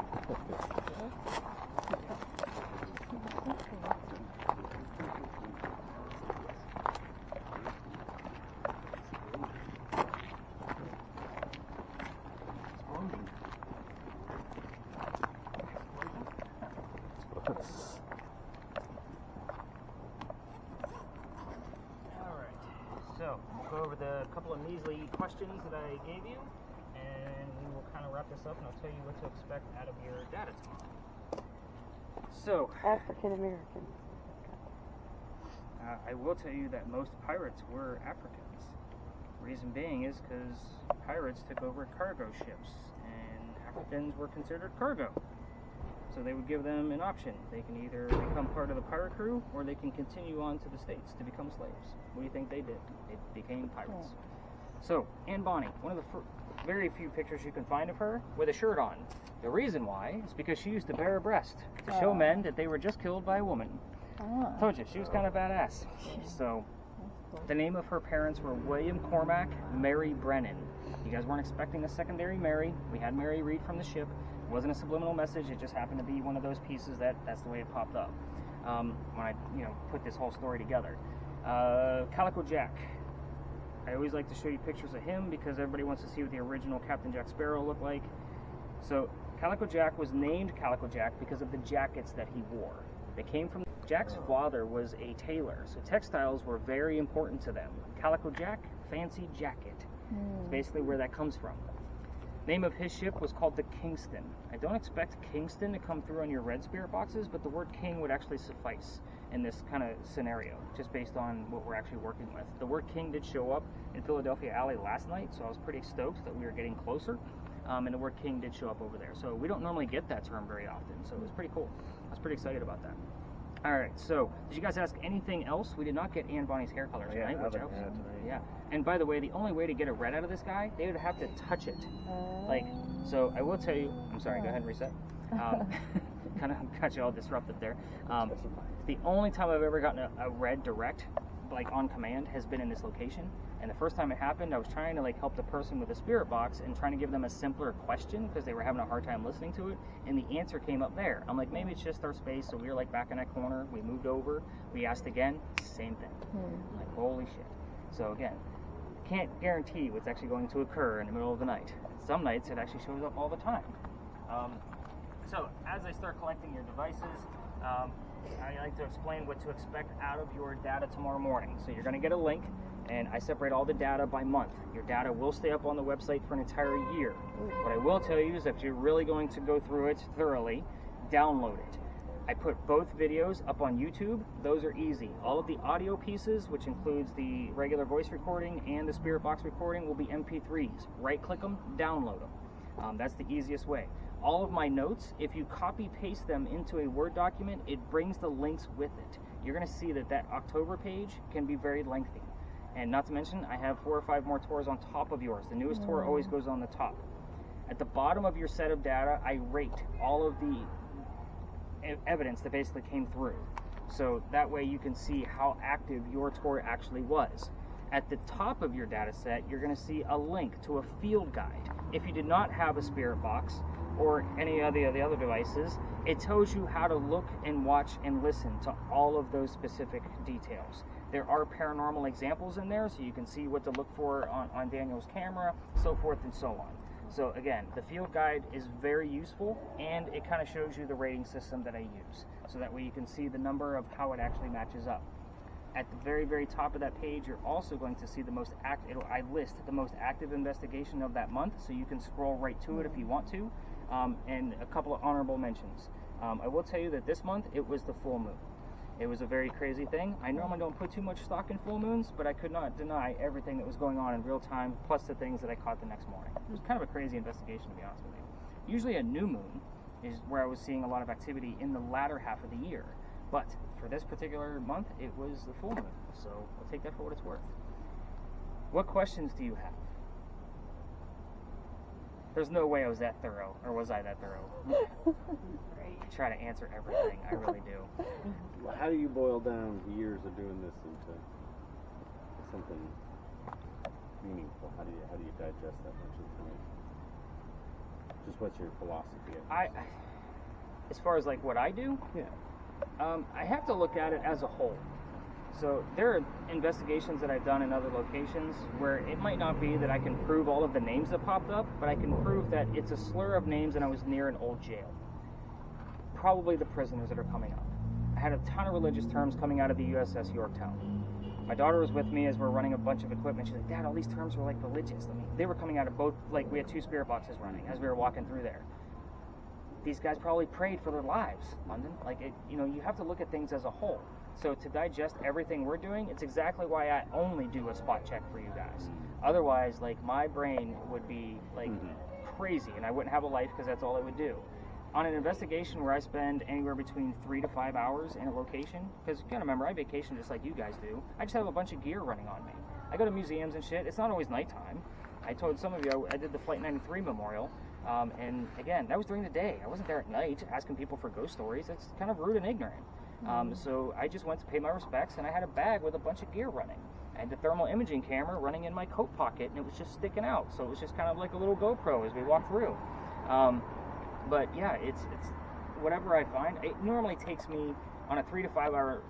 So, we'll go over the couple of measly questions that I gave you, and we will kind of wrap this up, and I'll tell you what to expect out of your data tomorrow. So, African American. I will tell you that most pirates were Africans. Reason being is because pirates took over cargo ships, and Africans were considered cargo. So they would give them an option. They can either become part of the pirate crew, or they can continue on to the States to become slaves. What do you think they did? They became pirates. So, Anne Bonny, one of the very few pictures you can find of her with a shirt on. The reason why is because she used to bare her breast to show men that they were just killed by a woman. Told you, she was kind of badass. So, the name of her parents were William Cormack, Mary Brennan. You guys weren't expecting a secondary Mary. We had Mary read from the ship. It wasn't a subliminal message. It just happened to be one of those pieces that's the way it popped up when I put this whole story together. Calico Jack. I always like to show you pictures of him because everybody wants to see what the original Captain Jack Sparrow looked like. So Calico Jack was named Calico Jack because of the jackets that he wore. They came from Jack's father was a tailor, so textiles were very important to them. Calico Jack, fancy jacket. It's basically where that comes from. Name of his ship was called the Kingston. I don't expect Kingston to come through on your red spirit boxes, but the word king would actually suffice in this kind of scenario, just based on what we're actually working with. The word king did show up in Philadelphia Alley last night, so I was pretty stoked that we were getting closer, and the word king did show up over there. So we don't normally get that term very often, so it was pretty cool. I was pretty excited about that. All right, so did you guys ask anything else? We did not get Anne Bonny's hair color tonight, which helps. Yeah, and by the way, the only way to get a red out of this guy, they would have to touch it. So I will tell you, I'm sorry, go ahead and reset. Kind of got you all disrupted there. The only time I've ever gotten a red direct, like on command, has been in this location. And the first time it happened, I was trying to help the person with the spirit box and trying to give them a simpler question because they were having a hard time listening to it. And the answer came up there. I'm like, maybe it's just our space. So we were back in that corner. We moved over. We asked again. Same thing. I'm like, holy shit. So again, can't guarantee what's actually going to occur in the middle of the night. Some nights it actually shows up all the time. So as I start collecting your devices, I like to explain what to expect out of your data tomorrow morning. So you're going to get a link, and I separate all the data by month. Your data will stay up on the website for an entire year. What I will tell you is if you're really going to go through it thoroughly, download it. I put both videos up on YouTube. Those are easy. All of the audio pieces, which includes the regular voice recording and the spirit box recording, will be MP3s. Right-click them, download them. That's the easiest way. All of my notes, if you copy-paste them into a Word document, it brings the links with it. You're going to see that October page can be very lengthy. And not to mention, I have 4 or 5 more tours on top of yours. The newest tour always goes on the top. At the bottom of your set of data, I rate all of the evidence that basically came through. So that way you can see how active your tour actually was. At the top of your data set, you're going to see a link to a field guide. If you did not have a spirit box or any of the other devices, it tells you how to look and watch and listen to all of those specific details. There are paranormal examples in there, so you can see what to look for on Daniel's camera, so forth and so on. So again, the field guide is very useful, and it kind of shows you the rating system that I use. So that way you can see the number of how it actually matches up. At the very, very top of that page, you're also going to see the most I list the most active investigation of that month, so you can scroll right to it if you want to, and a couple of honorable mentions. I will tell you that this month, it was the full moon. It was a very crazy thing. I normally don't put too much stock in full moons, but I could not deny everything that was going on in real time, plus the things that I caught the next morning. It was kind of a crazy investigation, to be honest with you. Usually a new moon is where I was seeing a lot of activity in the latter half of the year. But for this particular month, it was the full moon. So I'll take that for what it's worth. What questions do you have? There's no way I was that thorough, or was I that thorough? I try to answer everything, I really do. Well, how do you boil down years of doing this into something meaningful? How do you digest that much information? Just what's your philosophy? As far as like what I do, I have to look at it as a whole. So there are investigations that I've done in other locations where it might not be that I can prove all of the names that popped up, but I can prove that it's a slur of names and I was near an old jail. Probably the prisoners that are coming up. I had a ton of religious terms coming out of the USS Yorktown. My daughter was with me as we're running a bunch of equipment. She's like, Dad, all these terms were like religious. I mean, they were coming out of both, like we had 2 spirit boxes running as we were walking through there. These guys probably prayed for their lives, London. Like, you have to look at things as a whole. So to digest everything we're doing, it's exactly why I only do a spot check for you guys. Otherwise, like, my brain would be, like, crazy, and I wouldn't have a life because that's all I would do. On an investigation where I spend anywhere between 3 to 5 hours in a location, because you gotta remember, I vacation just like you guys do, I just have a bunch of gear running on me. I go to museums and shit. It's not always nighttime. I told some of you I did the Flight 93 Memorial, and again, that was during the day. I wasn't there at night asking people for ghost stories. That's kind of rude and ignorant. So I just went to pay my respects, and I had a bag with a bunch of gear running. I had the thermal imaging camera running in my coat pocket, and it was just sticking out. So it was just kind of like a little GoPro as we walked through. But yeah, it's whatever I find. It normally takes me on a 3 to 5 hour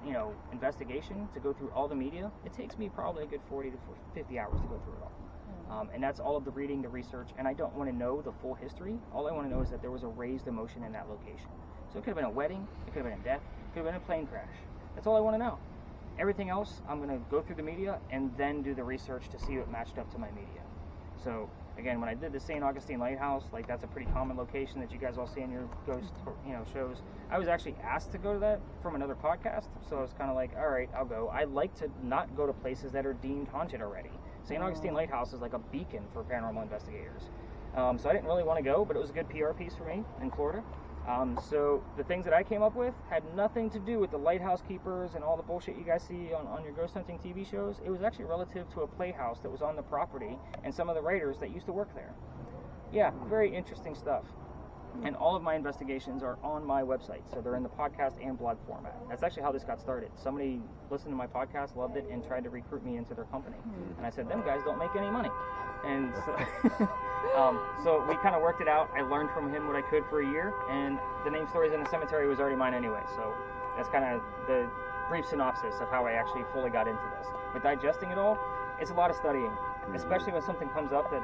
investigation to go through all the media. It takes me probably a good 40 to 50 hours to go through it all. And that's all of the reading, the research, and I don't want to know the full history. All I want to know is that there was a raised emotion in that location. So it could have been a wedding, it could have been a death, it could have been a plane crash. That's all I want to know. Everything else, I'm going to go through the media and then do the research to see what matched up to my media. So again, when I did the St. Augustine Lighthouse, like that's a pretty common location that you guys all see in your ghost, shows. I was actually asked to go to that from another podcast, so I was kind of like, all right, I'll go. I like to not go to places that are deemed haunted already. St. Augustine Lighthouse is like a beacon for paranormal investigators. So I didn't really want to go, but it was a good PR piece for me in Florida. So the things that I came up with had nothing to do with the lighthouse keepers and all the bullshit you guys see on your ghost hunting TV shows. It was actually relative to a playhouse that was on the property and some of the writers that used to work there. Yeah, very interesting stuff. And all of my investigations are on my website, so they're in the podcast and blog format. That's actually how this got started. Somebody listened to my podcast, loved it, and tried to recruit me into their company. And I said, them guys don't make any money. And so, so we kind of worked it out. I learned from him what I could for a year, and the name Stories in the Cemetery was already mine anyway. So that's kind of the brief synopsis of how I actually fully got into this. But digesting it all, it's a lot of studying, especially when something comes up that,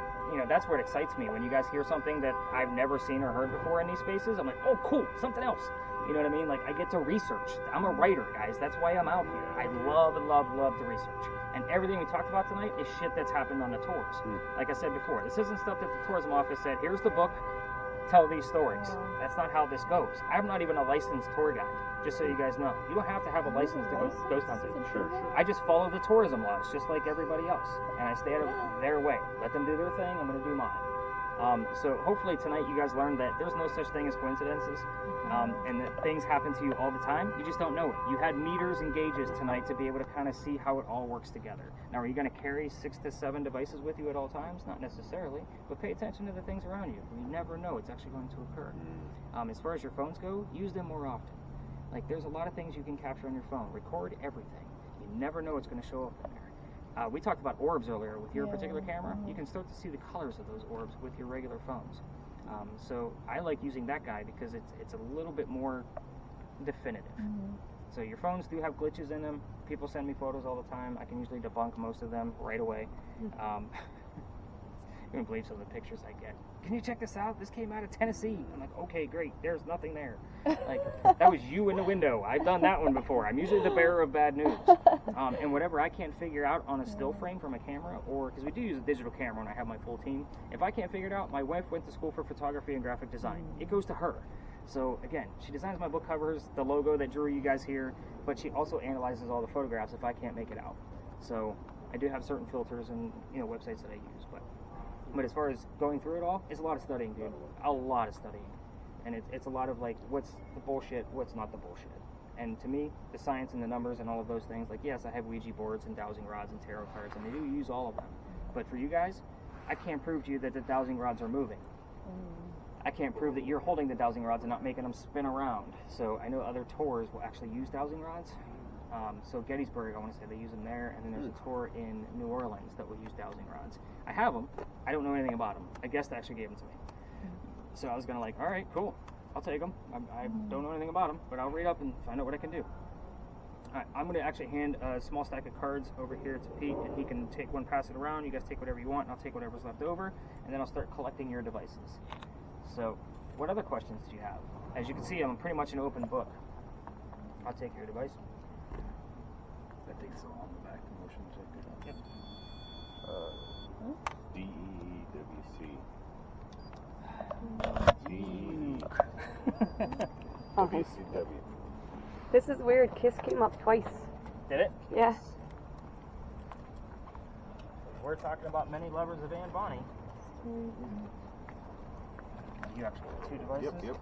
that's where it excites me. When you guys hear something that I've never seen or heard before in these spaces, I'm like, oh, cool, something else. You know what I mean? Like, I get to research. I'm a writer, guys. That's why I'm out here. I love to research. And everything we talked about tonight is shit that's happened on the tours. Like I said before, this isn't stuff that the tourism office said, here's the book, tell these stories. That's not how this goes. I'm not even a licensed tour guide, just so you guys know. You don't have to have a license to go ghost hunting. Sure. I just follow the tourism laws, just like everybody else. And I stay out of their way. Let them do their thing, I'm going to do mine. So hopefully tonight you guys learned that there's no such thing as coincidences, and that things happen to you all the time. You just don't know it. You had meters and gauges tonight to be able to kind of see how it all works together. Now, are you going to carry 6 to 7 devices with you at all times? Not necessarily, but pay attention to the things around you. You never know it's actually going to occur. As far as your phones go, use them more often. Like, there's a lot of things you can capture on your phone. Record everything. You never know what's going to show up in there. We talked about orbs earlier with your particular camera. You can start to see the colors of those orbs with your regular phones. So I like using that guy because it's a little bit more definitive. So your phones do have glitches in them. People send me photos all the time. I can usually debunk most of them right away. You wouldn't believe some of the pictures I get. can you check this out? This came out of Tennessee. I'm like, okay, great. There's nothing there. Like, that was you in the window. I've done that one before. I'm usually the bearer of bad news. And whatever I can't figure out on a still frame from a camera, or because we do use a digital camera when I have my full team, if I can't figure it out, my wife went to school for photography and graphic design. It goes to her. So again, she designs my book covers, the logo that drew you guys here, but she also analyzes all the photographs if I can't make it out. So I do have certain filters and websites that I use, but as far as going through it all, it's a lot of studying, dude. A lot of studying. And it's a lot of like, what's the bullshit, what's not the bullshit. And to me, the science and the numbers and all of those things, like, yes, I have Ouija boards and dowsing rods and tarot cards, and I do use all of them. But for you guys, I can't prove to you that the dowsing rods are moving. I can't prove that you're holding the dowsing rods and not making them spin around. So I know other tours will actually use dowsing rods. So Gettysburg, I want to say they use them there, and then there's a tour in New Orleans that will use dowsing rods. I have them. I don't know anything about them. A guest actually gave them to me. So I was going to like, all right, cool. I'll take them. I don't know anything about them, but I'll read up and find out what I can do. All right, I'm going to actually hand a small stack of cards over here to Pete, and he can take one, pass it around. You guys take whatever you want, and I'll take whatever's left over, and then I'll start collecting your devices. So, what other questions do you have? As you can see, I'm pretty much an open book. I'll take your device. That takes so long to back the motion detector. DEWC. WCW. This is weird. Kiss came up twice. Did it? Yeah. We're talking about many lovers of Anne Bonny. You actually have two devices? Yep.